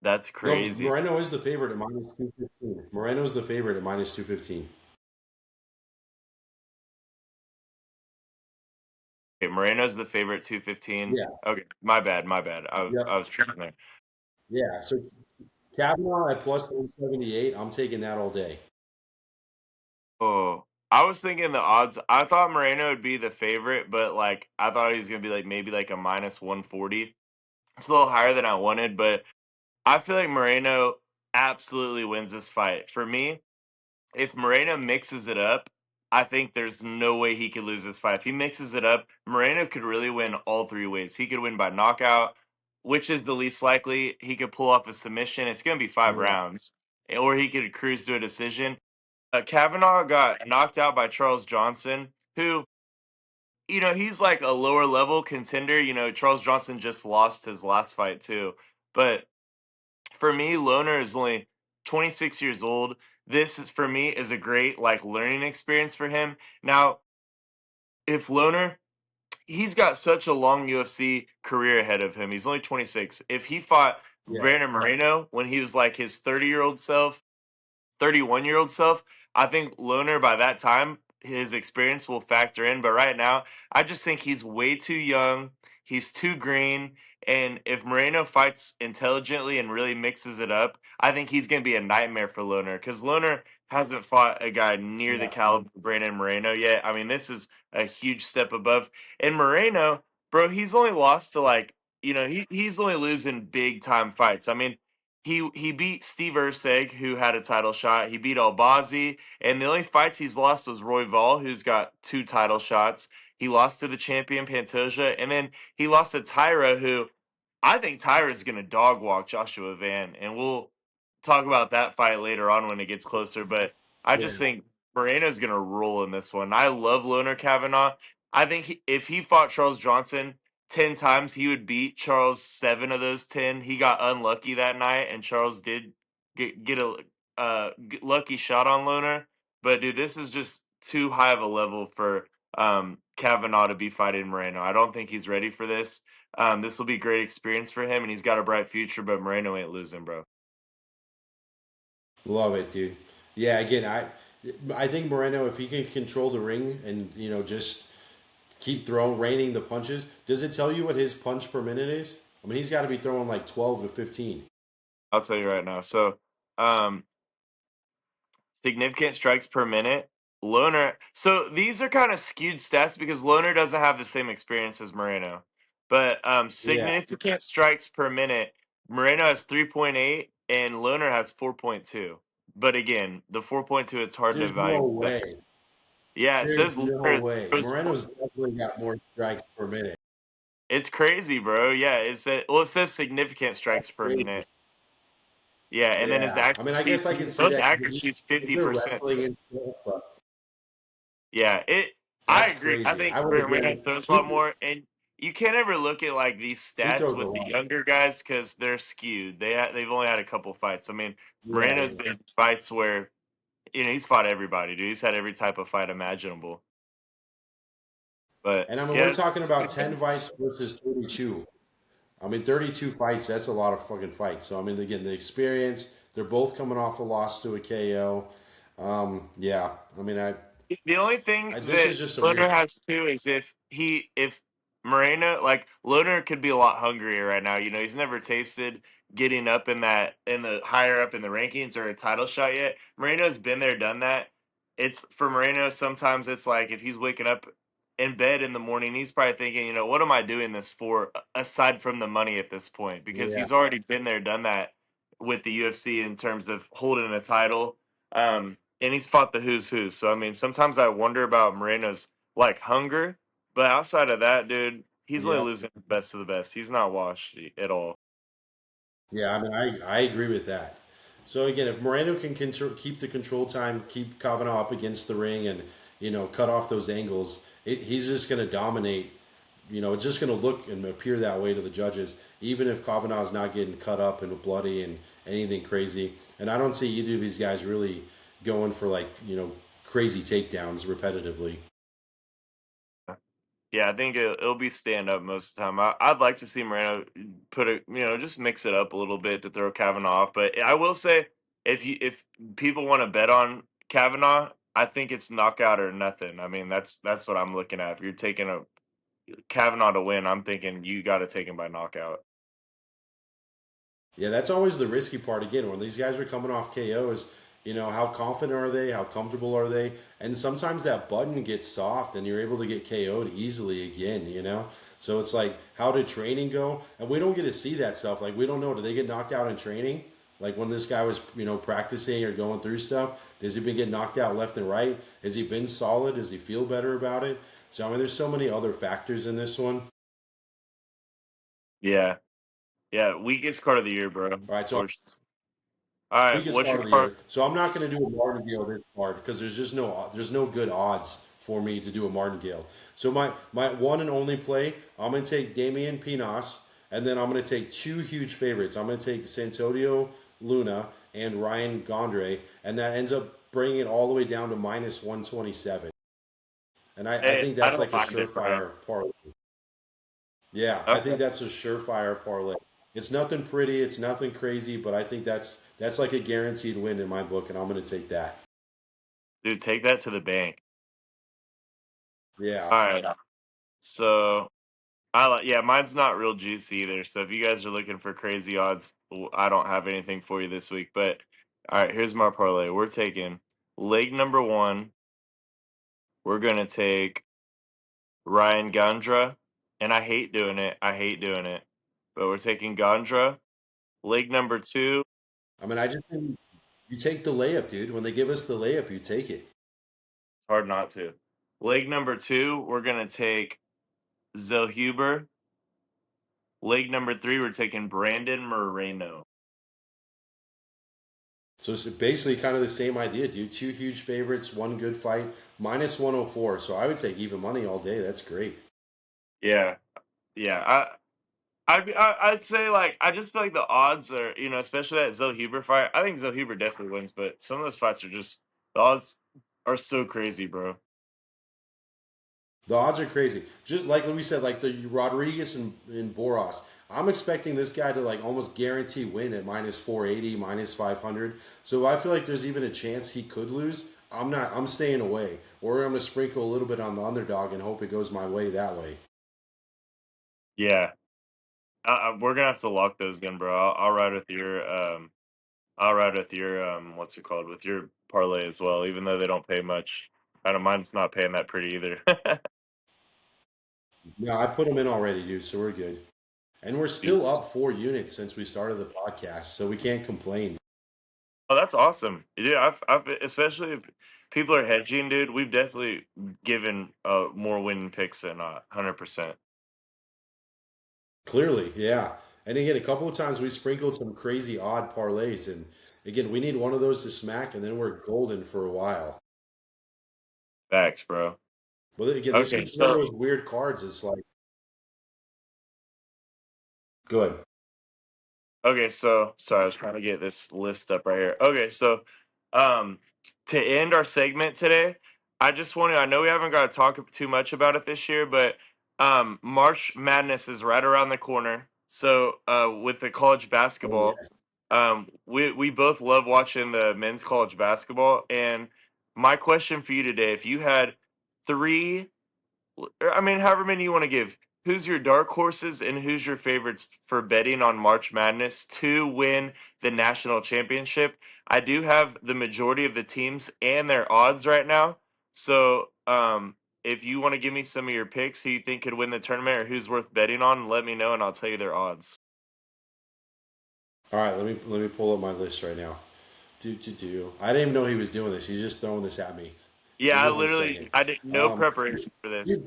That's No, crazy. Moreno is the favorite at minus 215. Moreno's the favorite at minus 215. Okay, Moreno's the favorite 215. Yeah, Okay, my bad, my bad. I yep, was tripping there. yeah. So Kavanaugh at plus 178. I'm taking that all day. Oh, I was thinking the odds. I thought Moreno would be the favorite, but like I thought he was gonna be like maybe like a minus 140. It's a little higher than I wanted, but I feel like Moreno absolutely wins this fight. For me, if Moreno mixes it up, I think there's no way he could lose this fight. If he mixes it up, Moreno could really win all three ways. He could win by knockout, which is the least likely. He could pull off a submission. It's going to be five Yeah, rounds, or he could cruise to a decision. Kavanaugh got knocked out by Charles Johnson, who, he's like a lower level contender. Charles Johnson just lost his last fight too. But for me, Loner is only 26 years old. This is for me is a great like learning experience for him. Now, if Loner, he's got such a long UFC career ahead of him. He's only 26. If he fought yeah, Brandon Moreno when he was like his 30-year-old self, 31-year-old self, I think Loner by that time his experience will factor in. But right now, I just think he's way too young. He's too green. And if Moreno fights intelligently and really mixes it up, I think he's going to be a nightmare for Loner because Loner hasn't fought a guy near the yeah, caliber of Brandon Moreno yet. I mean, this is a huge step above. And Moreno, bro, he's only lost to like, he's only losing big time fights. I mean, he beat Steve Erceg, who had a title shot. He beat Albazi, and the only fights he's lost was Roy Vall, who's got 2 title shots. He lost to the champion Pantoja, and then he lost to Tyra, who I think Tyra's going to dog walk Joshua Van, and we'll talk about that fight later on when it gets closer. But I just yeah. think Moreno's going to roll in this one. I love Loner Kavanaugh. I think if he fought Charles Johnson 10 times, he would beat Charles 7 of those 10. He got unlucky that night, and Charles did get a lucky shot on Loner. But dude, this is just too high of a level for Kavanaugh to be fighting Moreno. I don't think he's ready for this. This will be a great experience for him, and he's got a bright future. But Moreno ain't losing, bro. Love it, dude. Yeah, again, I think Moreno, if he can control the ring and just keep throwing, raining the punches. Does it tell you what his punch per minute is? I mean, he's got to be throwing like 12 to 15. I'll tell you right now. So, um, significant strikes per minute. Loner. So these are kind of skewed stats because Loner doesn't have the same experience as Moreno. But Yeah, significant strikes per minute, Moreno has 3.8 and Loner has 4.2. But again, the 4.2 it's hard to there's no evaluate. But way. yeah, it There's says no Loner way. throws more. Moreno's definitely got more strikes per minute. It's crazy, bro. Yeah, it says significant strikes per Crazy. minute. Yeah, and then his Yeah. I mean, I accuracy, guess I can see both that because accuracy is they're 50%. wrestling and stuff. But Yeah, I That's agree. I crazy. think I would have Moreno given throws a lot more, and you can't ever look at like these he stats throws a with the lot. younger guys because they're skewed. They've only had a couple fights. I mean, Yeah, Moreno's yeah. been fights where he's fought everybody, dude. He's had every type of fight imaginable. But And I mean, yeah, we're talking about 10 fights versus 32. I mean, 32 fights, that's a lot of fucking fights. So, I mean, again, the experience, they're both coming off a loss to a KO. Yeah, I mean, the only thing this that is just a Loner weird. has too is if Moreno like Loner could be a lot hungrier right now. He's never tasted getting up in the higher up in the rankings or a title shot yet. Moreno's been there, done that. It's for Moreno. Sometimes it's like if he's waking up in bed in the morning, he's probably thinking, what am I doing this for? Aside from the money at this point, because Yeah. he's already been there, done that with the UFC in terms of holding a title. And he's fought the who's who. So I mean, sometimes I wonder about Moreno's like hunger, but outside of that, dude, he's only Yeah. losing the best of the best. He's not washed at all. Yeah, I mean, I agree with that. So again, if Moreno can keep the control time, keep Kavanagh up against the ring, and cut off those angles, he's just going to dominate. It's just going to look and appear that way to the judges, even if Kavanagh is not getting cut up and bloody and anything crazy. And I don't see either of these guys really going for like crazy takedowns repetitively. Yeah, I think it'll be stand up most of the time. I'd like to see Moreno put just mix it up a little bit to throw Kavanaugh off. But I will say, if people want to bet on Kavanaugh, I think it's knockout or nothing. I mean, that's what I'm looking at. If you're taking a Kavanaugh to win, I'm thinking you got to take him by knockout. Yeah, that's always the risky part. Again, when these guys are coming off KOs, how confident are they? How comfortable are they? And sometimes that button gets soft and you're able to get KO'd easily again. So it's like, how did training go? And we don't get to see that stuff. Like, we don't know. Do they get knocked out in training? Like when this guy was, practicing or going through stuff, does he been getting knocked out left and right? Has he been solid? Does he feel better about it? So, I mean, there's so many other factors in this one. Yeah, yeah, weakest card of the year, bro. Of All right, so course. All right, weakest what's card your of the card? year. So I'm not going to do a martingale this card because there's no good odds for me to do a martingale. So my one and only play, I'm going to take Damian Pinas, and then I'm going to take two huge favorites. I'm going to take Santonio Luna and Ryan Gondre, and that ends up bringing it all the way down to minus 127. And I Hey, think I that's don't like a mind it, bro. surefire parlay. Yeah, I Okay, think that's a surefire parlay. It's nothing pretty, it's nothing crazy, but I think that's like a guaranteed win in my book, and I'm going to take that. dude, take that to the bank. Yeah, All right, so yeah, mine's not real juicy either. So if you guys are looking for crazy odds, I don't have anything for you this week. But all right, here's my parlay. We're taking leg number one. We're gonna take Ryan Gandra, and I hate doing it. I hate doing it, but we're taking Gandra. Leg number two. I mean, I just think you take the layup, dude. When they give us the layup, you take it. Hard not to. Leg number two. We're gonna take Zellhuber. Leg number three. We're taking Brandon Moreno. So it's basically kind of the same idea, dude. Two huge favorites, one good fight, minus 104. So I would take even money all day. That's great. Yeah, yeah. I'd say like I just feel like the odds are especially that Zoe Huber fight. I think Zoe Huber definitely wins, but some of those fights are just the odds are so crazy, bro. The odds are crazy. Just like we said, like the Rodriguez and Boras. I'm expecting this guy to like almost guarantee win at minus 480, minus 500. So I feel like there's even a chance he could lose. I'm not. I'm staying away, or I'm gonna sprinkle a little bit on the underdog and hope it goes my way that way. Yeah, we're gonna have to lock those then, bro. I'll ride with your I'll ride with your what's it called with your parlay as well, even though they don't pay much. I don't mine's not paying that pretty either. Yeah, I put them in already, dude. So we're good, and we're Dude. still up 4 units since we started the podcast, so we can't complain. Oh, that's awesome. Yeah, I've especially if people are hedging, dude. We've definitely given more winning picks than 100%. Clearly, yeah. And again, a couple of times we sprinkled some crazy odd parlays, and again, we need one of those to smack, and then we're golden for a while. Facts, bro. But again, this Okay, is one of so those weird cards. It's like, good. Okay, so sorry, I was trying to get this list up right here. Okay, so um to end our segment today, I know we haven't got to talk too much about it this year, but March Madness is right around the corner. So with the college Oh basketball, yeah. we both love watching the men's college basketball, and my question for you today, if you had three I mean, however many you want to give. Who's your dark horses and who's your favorites for betting on March Madness to win the national championship? I do have the majority of the teams and their odds right now. So, if you want to give me some of your picks who you think could win the tournament or who's worth betting on, let me know and I'll tell you their odds. All right, let me pull up my list right now. Do. I didn't even know he was doing this. He's just throwing this at me. Give Yeah, me one second. I did no Um, preparation for this.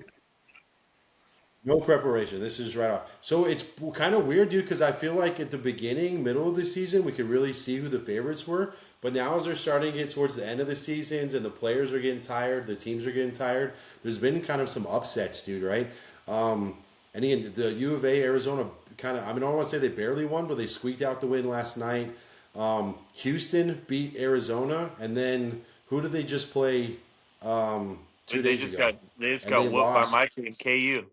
no preparation. This is right off. So it's kind of weird, dude, because I feel like at the beginning, middle of the season, we could really see who the favorites were. But now, as they're starting to get towards the end of the seasons and the players are getting tired, the teams are getting tired, there's been kind of some upsets, dude, right? And again, the U of A, Arizona, kind of, I mean, I don't want to say they barely won, but they squeaked out the win last night. Houston beat Arizona. And then who did they just play 2 days ago? They just And they got whooped by lost my team, KU.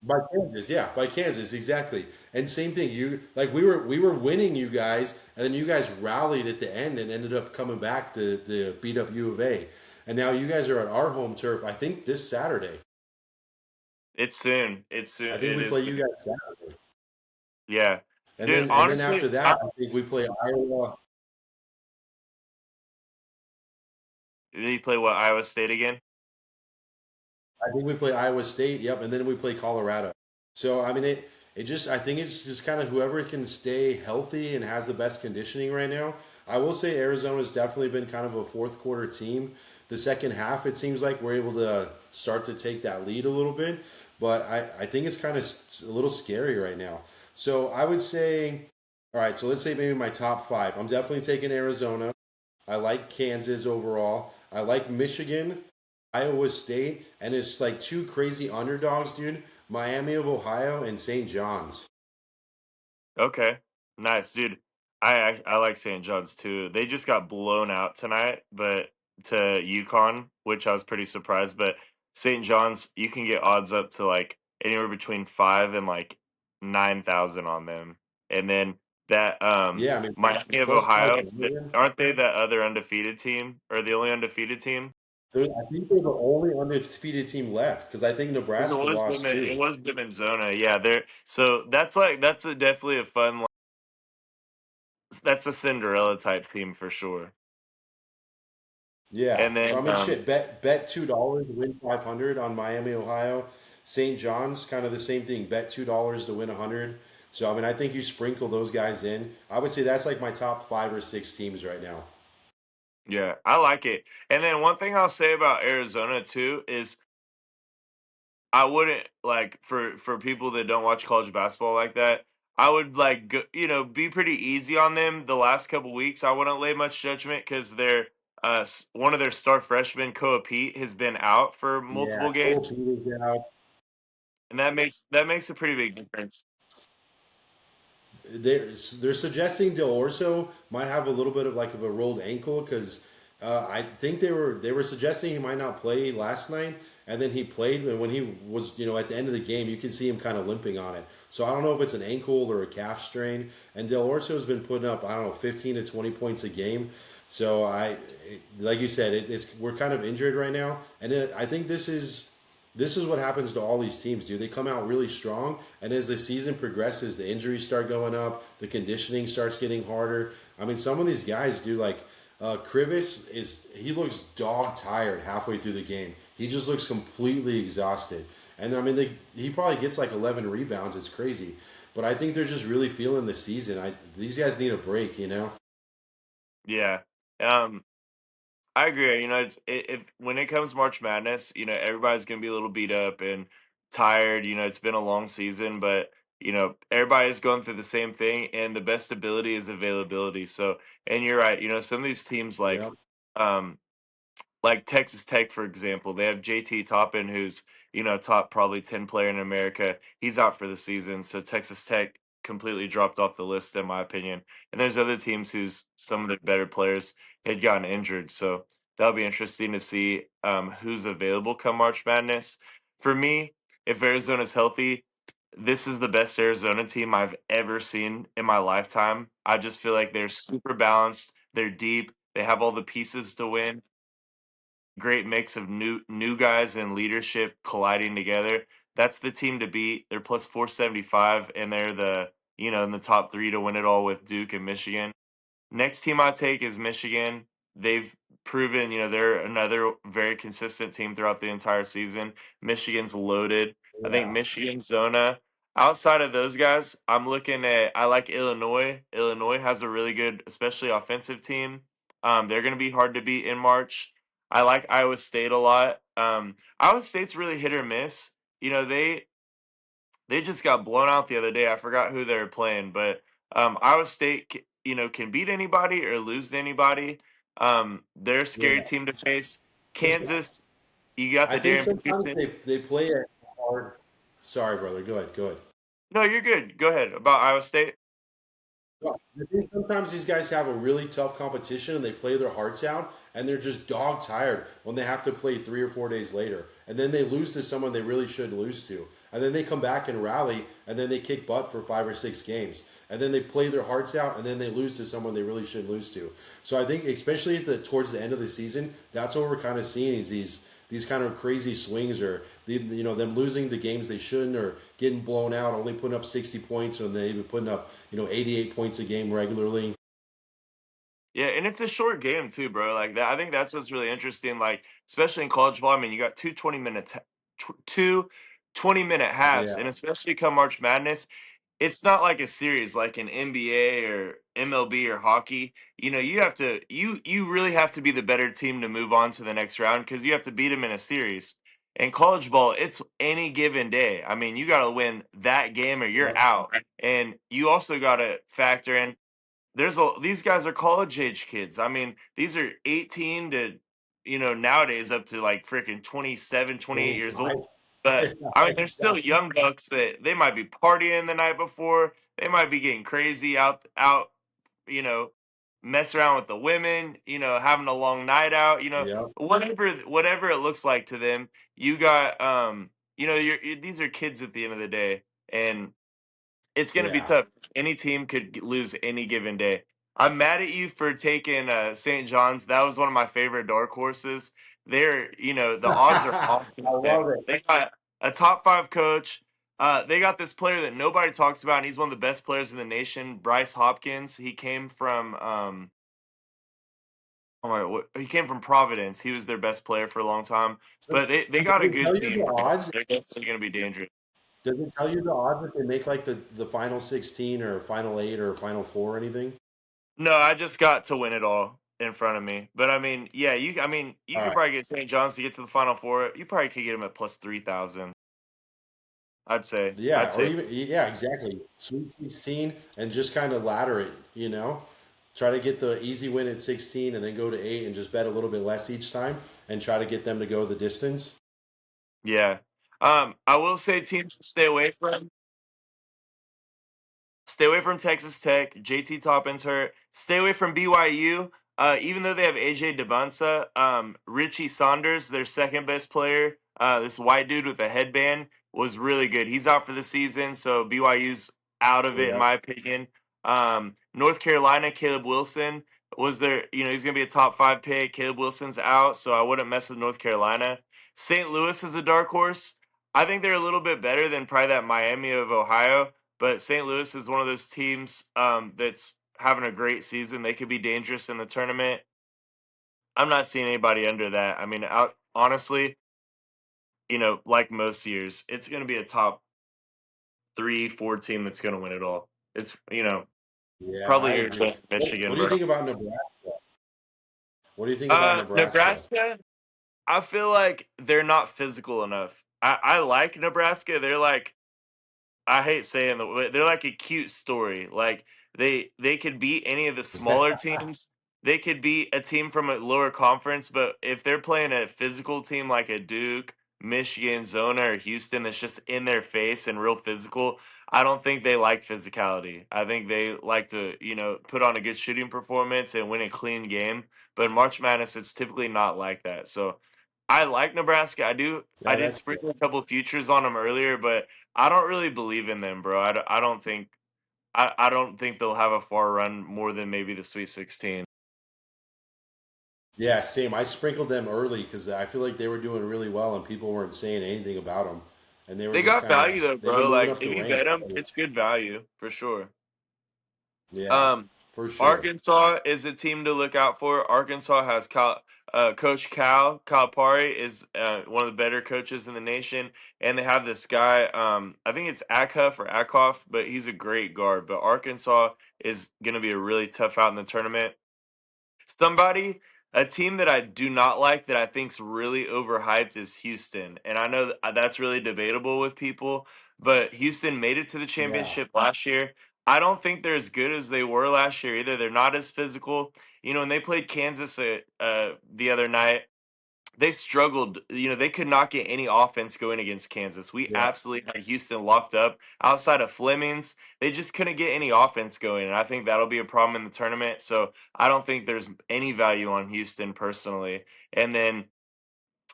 by Kansas, yeah, by Kansas, exactly. And same thing, you like we were winning you guys, and then you guys rallied at the end and ended up coming back to beat up U of A. And now you guys are at our home turf. I think this Saturday. It's soon. It's I soon. think It we is play you soon. guys Saturday, Yeah. and Dude, then honestly, after that, I think we play Iowa. did he play what, Iowa State again? I think we play Iowa State. Yep, and then we play Colorado. So I mean, it just I think it's just kind of whoever can stay healthy and has the best conditioning right now. I will say Arizona's definitely been kind of a fourth quarter team. The second half, it seems like we're able to start to take that lead a little bit, but I think it's kind of a little scary right now. So I would say, all right. So let's say maybe my top five. I'm definitely taking Arizona. I like Kansas overall. I like Michigan, Iowa State, and it's like two crazy underdogs, dude. Miami of Ohio and St. John's. Okay. Nice, dude. I like St. John's too. They just got blown out tonight, but to UConn, which I was pretty surprised. But St. John's, you can get odds up to like anywhere between 5 and like 9,000 on them. And then that Yeah, I mean Miami of plus Ohio, 500. aren't they that other undefeated team or the only undefeated team? I think they're the only undefeated team left because I think It Nebraska was them. lost It too. was them in Zona. Yeah, they're so that's a definitely a fun. That's a Cinderella type team for sure. Yeah, And so I then mean, shit, bet $2 to win 500 on Miami, Ohio. St. John's, kind of the same thing. Bet $2 to win 100. So I mean, I think you sprinkle those guys in. I would say that's like my top five or six teams right now. yeah, I like it. And then one thing I'll say about Arizona too is I wouldn't like for people that don't watch college basketball like that. I would like be pretty easy on them the last couple weeks. I wouldn't lay much judgment because one of their star freshmen, Koa Pete, has been out for Yeah, multiple Cole games, Peters out. and that makes a pretty big difference. They're suggesting Del Orso might have a little bit of like of a rolled ankle because I think they were suggesting he might not play last night, and then he played, and when he was at the end of the game, you can see him kind of limping on it. So I don't know if it's an ankle or a calf strain. And Del Orso has been putting up, I don't know, 15 to 20 points a game. So like you said, we're kind of injured right now, and I think this is what happens to all these teams, dude. They come out really strong, and as the season progresses, the injuries start going up, the conditioning starts getting harder. I mean, some of these guys, dude, like Krivis he looks dog tired halfway through the game. He just looks completely exhausted, and I mean, he probably gets like 11 rebounds. It's crazy, but I think they're just really feeling the season. These guys need a break. Yeah. Um, I agree. If when it comes March Madness, everybody's gonna be a little beat up and tired. It's been a long season, but everybody's going through the same thing, and the best ability is availability. So, and you're right. Some of these teams Yeah. um, like Texas Tech, for example, they have JT Toppin, who's top probably 10 player in America. He's out for the season, so Texas Tech completely dropped off the list, in my opinion. And there's other teams whose some of the better players had gotten injured, so that'll be interesting to see who's available come March Madness. For me, if Arizona's healthy, this is the best Arizona team I've ever seen in my lifetime. I just feel like they're super balanced. They're deep. They have all the pieces to win. Great mix of new guys and leadership colliding together. That's the team to beat. They're plus 475, and they're in the top three to win it all with Duke and Michigan. Next team I take is Michigan. They've proven, they're another very consistent team throughout the entire season. Michigan's loaded. I think Yeah. Michigan, Zona. Outside of those guys, I like Illinois. Illinois has a really good, especially offensive team. They're going to be hard to beat in March. I like Iowa State a lot. Iowa State's really hit or miss. You know, they just got blown out the other day. I forgot who they were playing, but Iowa State, can beat anybody or lose to anybody. They're a scary Yeah. team to face. It's, Kansas, you got I the think Darren sometimes Peterson. they play it hard. Sorry, brother. Go ahead. Go ahead. No, you're good. Go ahead about Iowa State. Well, I think sometimes these guys have a really tough competition and they play their hearts out and they're just dog tired when they have to play 3 or 4 days later. And then they lose to someone they really shouldn't lose to. And then they come back and rally and then they kick butt for 5 or 6 games. And then they play their hearts out and then they lose to someone they really shouldn't lose to. So I think especially towards the end of the season, that's what we're kind of seeing is these kind of crazy swings or them losing the games they shouldn't or getting blown out, only putting up 60 points when they've been putting up 88 points a game regularly. Yeah, and it's a short game too, bro. Like that, I think that's what's really interesting. Like, especially in college ball, I mean, you got two 20 minute, two 20-minute halves, Yeah, and especially come March Madness, it's not like a series like in NBA or MLB or hockey. You really have to be the better team to move on to the next round because you have to beat them in a series. In college ball, it's any given day. I mean, you got to win that game or you're yeah, out, and you also got to factor in these guys are college age kids. I mean, these are 18 to nowadays up to like freaking 27, 28 years 25. old. But I mean, they're still Exactly. young bucks that they might be partying the night before. They might be getting crazy out, you know, mess around with the women, having a long night out, Yeah, whatever it looks like to them. You got these are kids at the end of the day, and it's gonna be yeah. tough. Any team could lose any given day. I'm mad at you for taking St. John's. That was one of my favorite dark horses. The odds are I off since then. love it. They got a top five coach. They got this player that nobody talks about, and he's one of the best players in the nation, Bryce Hopkins. He came from oh my, he came from Providence. He was their best player for a long time. But they Does got a it good tell you the team right now. odds? They're definitely gonna be dangerous. Does it tell you the odds if they make like the final 16 or final 8 or final 4 or anything? No, I just got to win it all in front of me. But I mean, yeah, you All could right. probably get St. John's to get to the Final Four. You probably could get them at plus 3,000. I'd say. I'd Yeah, or say. even yeah, exactly. Sweet 16 and just kind of ladder it. Try to get the easy win at 16 and then go to 8 and just bet a little bit less each time and try to get them to go the distance. Yeah. I will say teams to stay away from. Stay away from Texas Tech. JT Toppin's hurt. Stay away from BYU. Even though they have AJ Devonsa, Richie Saunders, their second best player, this white dude with a headband, was really good. He's out for the season, so BYU's out of it, in Yeah. my opinion. North Carolina, Caleb Wilson was there. He's going to be a top five pick. Caleb Wilson's out, so I wouldn't mess with North Carolina. St. Louis is a dark horse. I think they're a little bit better than probably that Miami of Ohio. But St. Louis is one of those teams that's having a great season. They could be dangerous in the tournament. I'm not seeing anybody under that. I mean, honestly, like most years, it's going to be a top 3, 4 team that's going to win it all. It's Yeah, I probably agree. Arizona, What Michigan, do you bro. think about Nebraska? What do you think about Nebraska? Nebraska, I feel like they're not physical enough. I like Nebraska. They're like I hate saying they're like a cute story. Like they could beat any of the smaller teams, they could beat a team from a lower conference, but if they're playing a physical team like a Duke, Michigan, Zona, or Houston that's just in their face and real physical, I don't think they like physicality. I think they like to, put on a good shooting performance and win a clean game. But in March Madness, it's typically not like that. So I like Nebraska. I Yeah, did that's sprinkle a couple futures on them earlier, but I don't really believe in them, bro. I don't think I don't think they'll have a far run more than maybe the Sweet 16. yeah, same. I sprinkled them early because I feel like they were doing really well and people weren't saying anything about them, and they were They just got kind of value though, they've been bro. moving Like up the if you bet ranks. them, it's good value for sure. Yeah, Um, for sure. Arkansas is a team to look out for. Arkansas has Coach Calipari is one of the better coaches in the nation, and they have this guy. I think it's Akhuff or Akhoff, but he's a great guard. But Arkansas is going to be a really tough out in the tournament. Somebody, a team that I do not like that I think's really overhyped is Houston, and I know that's really debatable with people, but Houston made it to the Yeah. championship last year. I don't think they're as good as they were last year either. They're not as physical. When they played Kansas the other night, they struggled. They could not get any offense going against Kansas. We Yeah. absolutely had Houston locked up outside of Fleming's. They just couldn't get any offense going, and I think that'll be a problem in the tournament. So I don't think there's any value on Houston personally. And then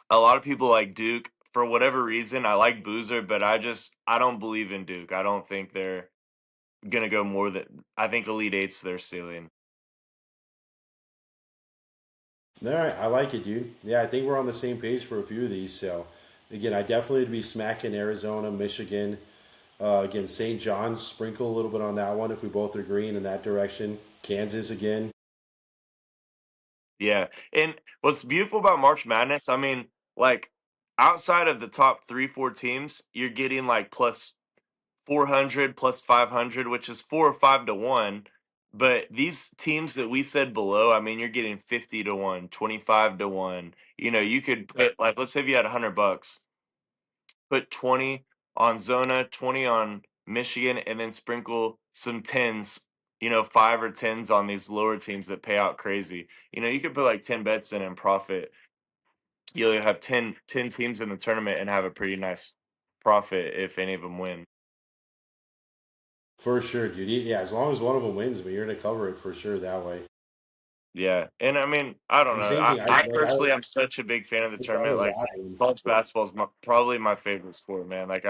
a lot of people like Duke for whatever reason. I like Boozer, but I don't believe in Duke. I don't think they're gonna go more than I think Elite Eight's their ceiling. All right, I like it, dude. Yeah, I think we're on the same page for a few of these. So, again, I definitely would be smacking Arizona, Michigan. Again, St. John's, sprinkle a little bit on that one if we both are green in that direction. Kansas again. Yeah. And what's beautiful about March Madness, I mean, like outside of the top 3, 4 teams, you're getting like plus 400, plus 500, which is 4 or 5 to 1. But these teams that we said below, I mean, you're getting 50 to 1, 25 to 1. You could put, like, let's say if you had $100, put 20 on Zona, 20 on Michigan, and then sprinkle some tens, 5 or 10s on these lower teams that pay out crazy. You could put like 10 bets in and profit. You'll have ten teams in the tournament and have a pretty nice profit if any of them win. For sure, dude. Yeah, as long as one of them wins, but you're going to cover it for sure that way. Yeah, and I mean, I don't And know. same I, thing, I personally am such a big fan of the I try to tournament. Like ride them. college basketball is probably my favorite sport, man. Like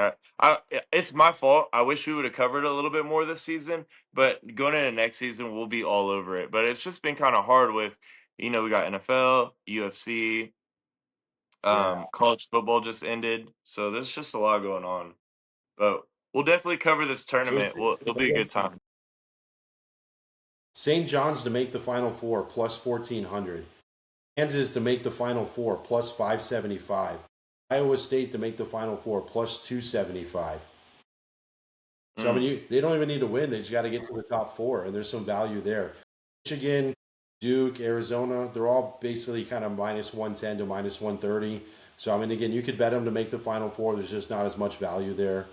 it's my fault. I wish we would have covered a little bit more this season, but going into next season, we'll be all over it. But it's just been kind of hard with, we got NFL, UFC, Yeah, college football just ended, so there's just a lot going on. But we'll definitely cover this for tournament. It'll be a sure. good time. St. John's to make the Final Four plus 1,400. Kansas to make the Final Four plus 575. Iowa State to make the Final Four plus 275. So I Mm. mean, they don't even need to win; they just got to get to the top four, and there's some value there. Michigan, Duke, Arizona, they're all basically kind of minus 110 to minus 130. So I mean, again, you could bet them to make the Final Four. There's just not as much value there.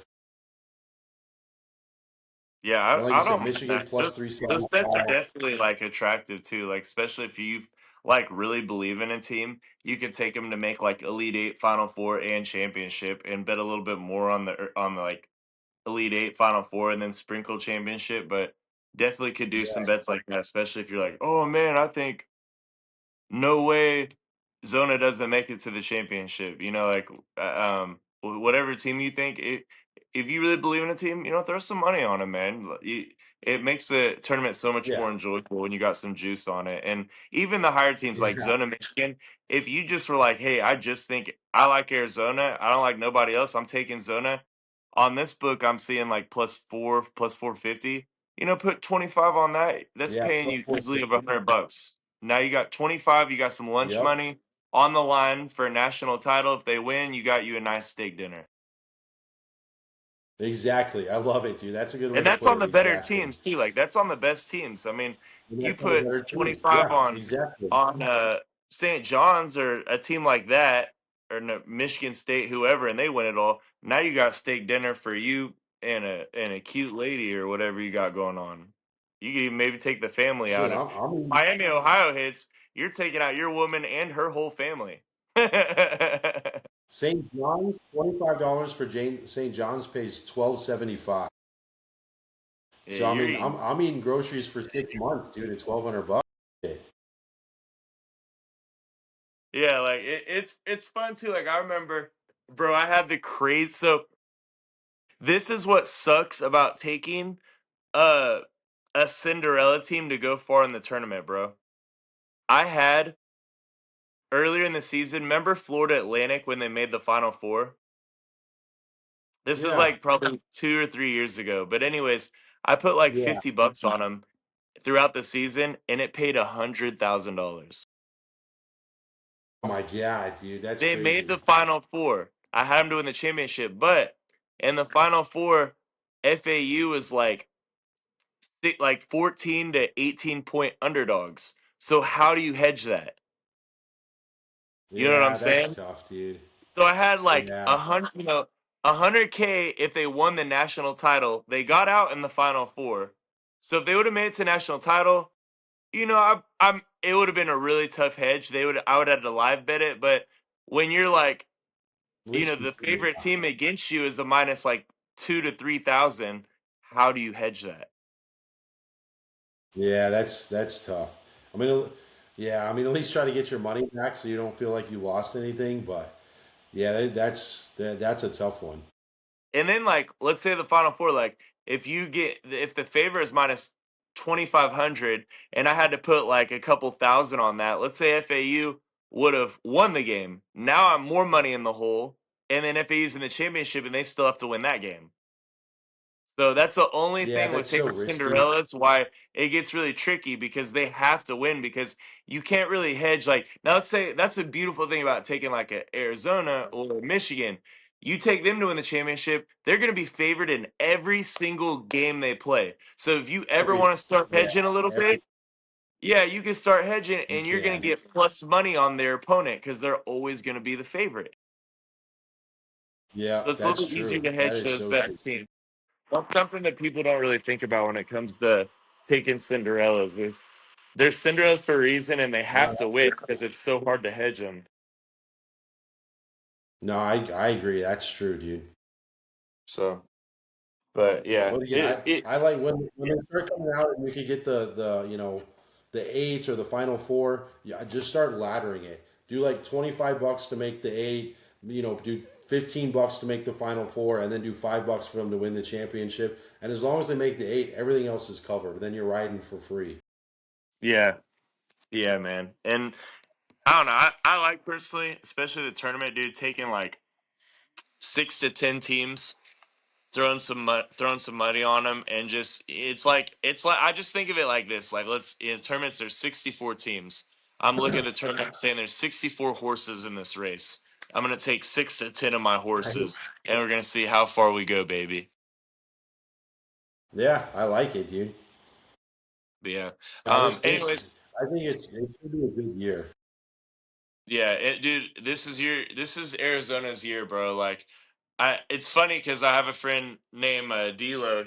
Yeah, And like you I said, don't mind Michigan that. plus Those bets are 375. definitely like attractive too. Like especially if you like really believe in a team, you could take them to make like Elite Eight, Final Four, and championship, and bet a little bit more on the like Elite Eight, Final Four, and then sprinkle championship. But definitely could do some Yeah, bets like that, especially if you're like, oh man, I think no way Zona doesn't make it to the championship. Like whatever team you think, if you really believe in a team, throw some money on them, man. It makes the tournament so much yeah, more enjoyable when you got some juice on it. And even the higher teams like yeah, Zona, Michigan, if you just were like, hey, I just think I like Arizona, I don't like nobody else, I'm taking Zona. On this book, I'm seeing like +4, +450. Put 25 on that. That's yeah. paying Plus you easily over 450. $100. Now you got 25, you got some lunch Yep, money on the line for a national title. If they win, you got you a nice steak dinner. exactly. I love it, dude. That's a good way And to that's put on it. the better Exactly. teams too. Like that's on the best teams. I mean, And you that's one of the put better teams. 25 Yeah, on exactly. on St. John's or a team like that or no, Michigan State, whoever, and they win it all. Now you got steak dinner for you and a cute lady or whatever you got going on. You can maybe take the family Shit, out. If I'm Miami, Ohio hits, you're taking out your woman and her whole family. Yeah, St. John's, $25 for St. John's pays $12.75. So I you're mean, eating. I'm eating groceries for 6 months, dude. At $1,200. Yeah, like it's fun too. Like I remember, bro, I had the craze. So this is what sucks about taking a a Cinderella team to go far in the tournament, bro. I had earlier in the season. Remember Florida Atlantic when they made the Final Four? This is Yeah, like probably 2 or 3 years ago. But anyways, I put like yeah. $50 on them throughout the season, and it paid $100,000. Oh my god, dude, that's They made the crazy. Final Four. I had them to win the championship, but in the Final Four, FAU was like 14 to 18 point underdogs. So how do you hedge that? You know what I'm Yeah, that's saying? tough, dude. So I had like Yeah, 100, 100K if they won the national title. They got out in the Final Four. So if they would have made it to national title, I'm it would have been a really tough hedge. I would have to live bet it, but when you're like, at least the yeah, favorite team against you is a minus like 2 to 3,000, how do you hedge that? yeah, that's tough. I mean, yeah, I mean, at least try to get your money back so you don't feel like you lost anything. But yeah, that's a tough one. And then like let's say the Final Four, like if the favor is minus 2,500, and I had to put like a couple thousand on that. Let's say FAU would have won the game. Now I'm more money in the hole, and then FAU's in the championship, and they still have to win that game. So that's the only Yeah, thing with that's so taking risky. Cinderellas why it gets really tricky because they have to win because you can't really hedge like now let's say that's a beautiful thing about taking like a Arizona or Michigan. You take them to win the championship, they're going to be favored in every single game they play. So if you ever Every want to start yeah, hedging a little every bit, yeah, you can start hedging you and you're going can. to get plus money on their opponent because they're always going to be the favorite. Yeah, So it's a that's little easier true. to That hedge is those so true. bad teams. That's something that people don't really think about when it comes to taking Cinderellas. There's Cinderellas for a reason, and they No, have to win because it's so hard to hedge them. no, I agree. That's true, dude. So, but yeah, But again, it I like when they start coming out and you could get the eight or the final four. Yeah, just start laddering it. Do like $25 to make the eight. Do $15 to make the final four, and then do $5 for them to win the championship. And as long as they make the eight, everything else is covered. Then you're riding for free. yeah, yeah, man. And I don't know. I like personally, especially the tournament, dude, taking like 6 to 10 teams, throwing some money on them, and just it's like I just think of it like this: like let's in tournaments, there's 64 teams. I'm looking at the tournament saying there's 64 horses in this race. I'm gonna take 6 to 10 of my horses, and we're gonna see how far we go, baby. Yeah, I like it, dude. But yeah. Yeah, this Anyways, I think it should be a good year. yeah, dude, this is Arizona's year, bro. Like, it's funny because I have a friend named D'Lo.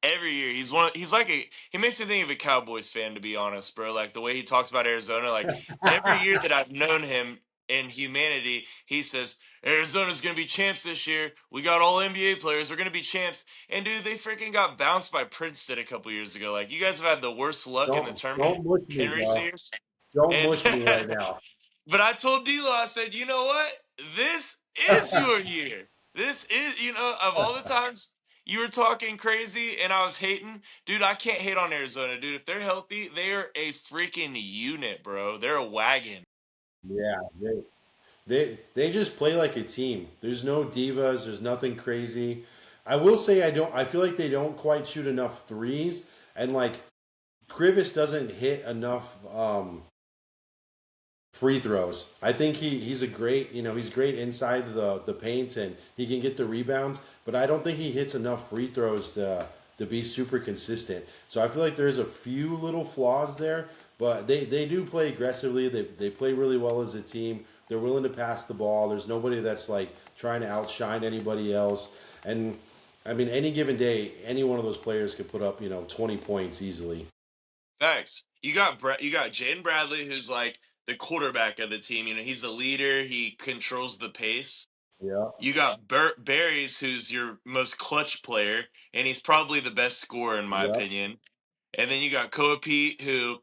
Every year he makes me think of a Cowboys fan, to be honest, bro. Like the way he talks about Arizona, like every year that I've known him in humanity, he says Arizona's gonna be champs this year. We got all NBA players. We're gonna be champs. And dude, they freaking got bounced by Princeton a couple years ago. Like you guys have had the worst luck in the tournament Don't mush in me, recent bro. years. Don't And mush me right now. but I told D'Lo, I said, you know what? This is your year. This is, of all the times you were talking crazy and I was hating, dude, I can't hate on Arizona, dude. If they're healthy, they are a freaking unit, bro. They're a wagon. Yeah, they just play like a team. There's no divas. There's nothing crazy. I will say I don't. I feel like they don't quite shoot enough threes, and like Krivis doesn't hit enough free throws. I think he's a great he's great inside the paint and he can get the rebounds, but I don't think he hits enough free throws to be super consistent. So I feel like there's a few little flaws there, but they do play aggressively. They play really well as a team. They're willing to pass the ball. There's nobody that's like trying to outshine anybody else. And I mean, any given day, any one of those players could put up 20 points easily. Facts. You got Jaden Bradley, who's like the quarterback of the team. He's the leader. He controls the pace. Yeah. You got Barry's, who's your most clutch player, and he's probably the best scorer in my Yep. opinion. And then you got Koa Pete, who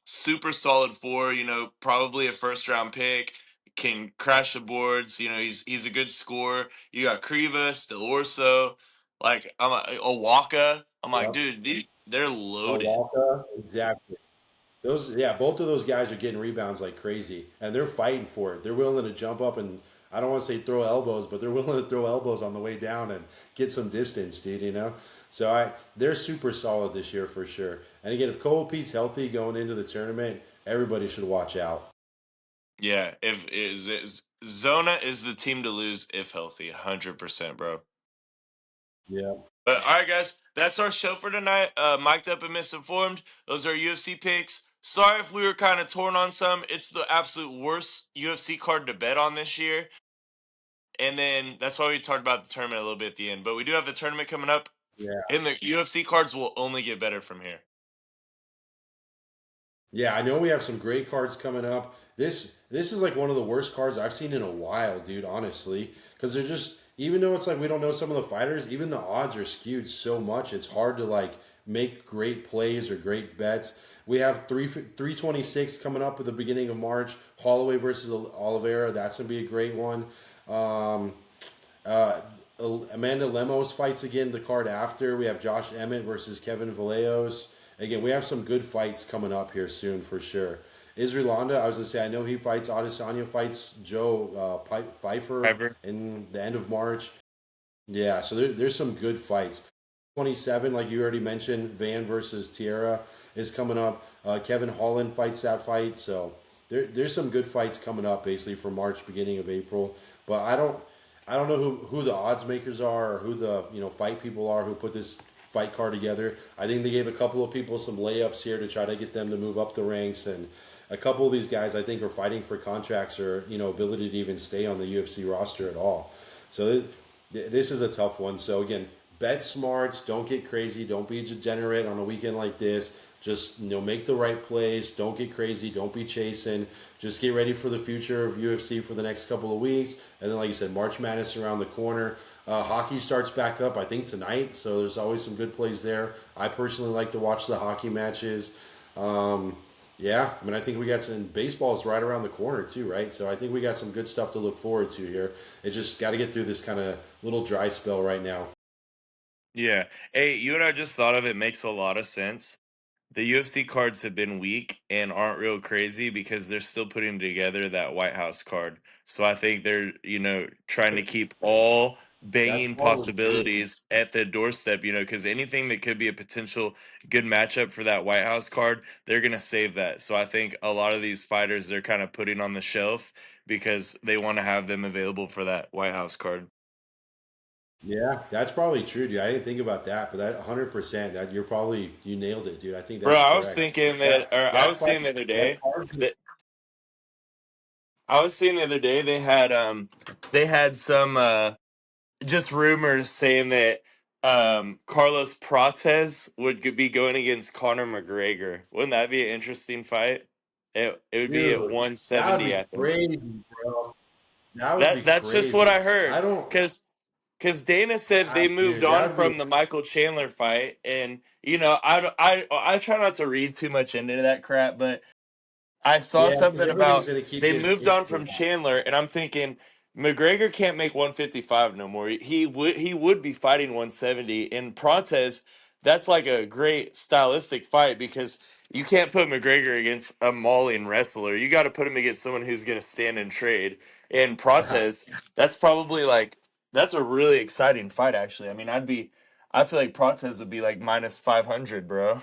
super solid four. Probably a first round pick. Can crash the boards. He's a good scorer. You got Krivas, Delorso, like I'm Owaka. I'm like, Yep. dude, they're loaded. Awaka. Exactly. Those, yeah, both of those guys are getting rebounds like crazy, and they're fighting for it. They're willing to jump up and I don't want to say throw elbows, but they're willing to throw elbows on the way down and get some distance, dude. So they're super solid this year for sure. And again, if Cole Pete's healthy going into the tournament, everybody should watch out. Yeah, if is Zona is the team to lose if healthy, 100%, bro. Yeah. But all right, guys, that's our show for tonight. Mic'd up and misinformed. Those are UFC picks. Sorry if we were kind of torn on some. It's the absolute worst UFC card to bet on this year, and then that's why we talked about the tournament a little bit at the end. But we do have the tournament coming up, Yeah. and the UFC cards will only get better from here. Yeah, I know we have some great cards coming up. This is like one of the worst cards I've seen in a while, dude, honestly, because they're just even though it's like we don't know some of the fighters, even the odds are skewed so much. It's hard to like make great plays or great bets. We have 326 coming up at the beginning of March. Holloway versus Oliveira, that's gonna be a great one. Um, uh, Amanda Lemos fights again the card after. We have Josh Emmett versus Kevin Vallejos. Again, we have some good fights coming up here soon for sure. Israelanda, I was gonna say, I know he fights. Adesanya fights Joe Pfeiffer Ever. in the end of March. Yeah, so there's some good fights. 27, like you already mentioned, Van versus Tierra is coming up. Kevin Holland fights that fight. So there's some good fights coming up basically for March, beginning of April. But I don't know who the odds makers are or who the fight people are who put this fight card together. I think they gave a couple of people some layups here to try to get them to move up the ranks, and a couple of these guys I think are fighting for contracts or ability to even stay on the UFC roster at all. So this is a tough one. So again, bet smart. Don't get crazy. Don't be a degenerate on a weekend like this. Just make the right plays. Don't get crazy. Don't be chasing. Just get ready for the future of UFC for the next couple of weeks. And then, like you said, March Madness around the corner. Hockey starts back up, I think, tonight. So there's always some good plays there. I personally like to watch the hockey matches. Yeah, I mean, I think we got some baseball's right around the corner too, right? So I think we got some good stuff to look forward to here. It just got to get through this kind of little dry spell right now. Yeah. Hey, you and I just thought of it makes a lot of sense. The UFC cards have been weak and aren't real crazy because they're still putting together that White House card. So I think they're, trying to keep all That's banging probably true. possibilities at the doorstep, because anything that could be a potential good matchup for that White House card, they're going to save that. So I think a lot of these fighters they're kind of putting on the shelf because they want to have them available for that White House card. Yeah, that's probably true, dude. I didn't think about that, but that 100% that you nailed it, dude. I think Bro, that's I was correct. thinking that, That or I that was fight, seeing the other that day card. that I was seeing the other day they had some just rumors saying that Carlos Prates would be going against Conor McGregor. Wouldn't that be an interesting fight? It would be at Dude, that would 170, be I think. crazy, bro. That would be That's just what crazy. I heard. I don't. Because Dana said they moved Dude, on that would be. from the Michael Chandler fight, and I try not to read too much into that crap, but I saw Yeah, because something everything's about gonna keep they getting moved on into from that. Chandler, and I'm thinking McGregor can't make 155 no more. He would be fighting 170, and Prontes. That's like a great stylistic fight because you can't put McGregor against a mauling wrestler. You got to put him against someone who's going to stand and trade. And Prontes, that's probably like that's a really exciting fight. Actually, I mean, I feel like Prontes would be like minus 500, bro.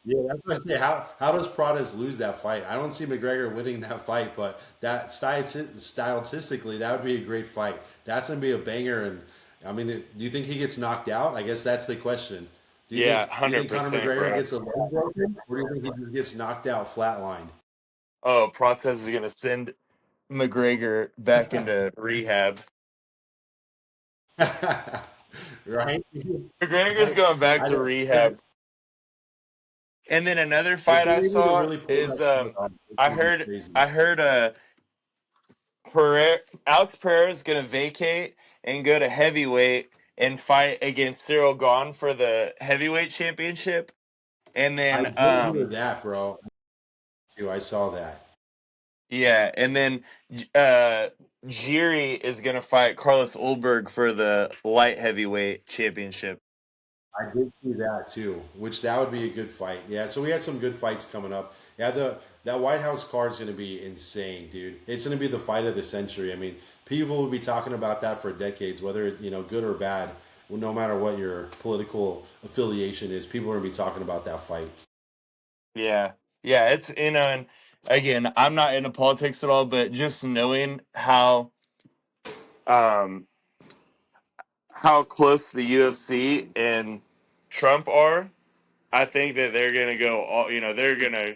Yeah, that's what I say. How does Pradas lose that fight? I don't see McGregor winning that fight, but stylistically, that would be a great fight. That's gonna be a banger. And I mean, do you think he gets knocked out? I guess that's the question. Do you Yeah, think do you hundred think Conor percent, McGregor bro. gets a leg broken, or do you think he just gets knocked out flatlined? Oh, Protez is gonna send McGregor back into rehab. Right? McGregor's going back I to know. rehab. And then another If fight they're I able to saw really pull is that shit off, it's I gonna be heard crazy. I heard Alex Pereira's gonna vacate and go to heavyweight and fight against Cyril Gahn for the heavyweight championship. And I then did hear that, bro. Too. I saw that. yeah, and then Jiri is gonna fight Carlos Ulberg for the light heavyweight championship. I did see that too, which that would be a good fight. Yeah, so we had some good fights coming up. Yeah, the that White House card is going to be insane, dude. It's going to be the fight of the century. I mean, people will be talking about that for decades, whether it, good or bad. Well, no matter what your political affiliation is, people are going to be talking about that fight. Yeah. Yeah, it's and again, I'm not into politics at all, but just knowing um how close the UFC and Trump are, I think that they're gonna go all they're gonna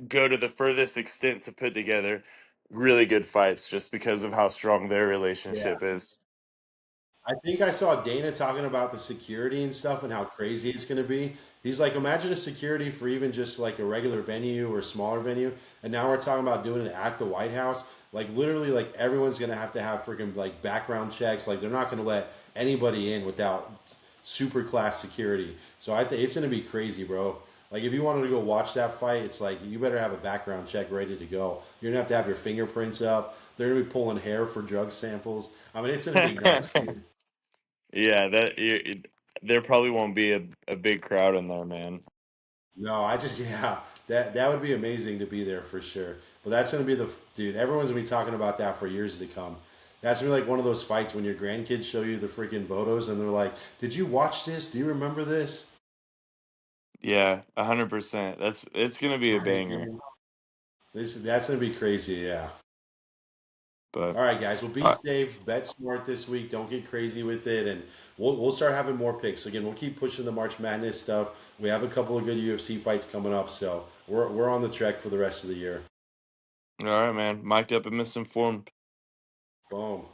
go to the furthest extent to put together really good fights just because of how strong their Yeah. relationship is. I think I saw Dana talking about the security and stuff and how crazy it's going to be. He's like, imagine a security for even just like a regular venue or a smaller venue, and now we're talking about doing it at the White House. Like literally, like everyone's going to have freaking like background checks. Like they're not going to let anybody in without super class security. So I think it's going to be crazy, bro. Like if you wanted to go watch that fight, it's like you better have a background check ready to go. You're gonna have to have your fingerprints up. They're gonna be pulling hair for drug samples. I mean, it's gonna be nuts, dude. Yeah, there probably won't be a big crowd in there, man. No, I just yeah, that would be amazing to be there for sure. But that's gonna be the dude. Everyone's gonna be talking about that for years to come. That's gonna be like one of those fights when your grandkids show you the freaking photos and they're like, "Did you watch this? Do you remember this?" Yeah, 100%. It's gonna be a Right, banger. man. That's gonna be crazy. Yeah. But All right, guys. Well, be uh, safe. Bet smart this week. Don't get crazy with it, and we'll start having more picks again. We'll keep pushing the March Madness stuff. We have a couple of good UFC fights coming up, so we're on the trek for the rest of the year. all right, man. Mic'd up and misinformed. Boom.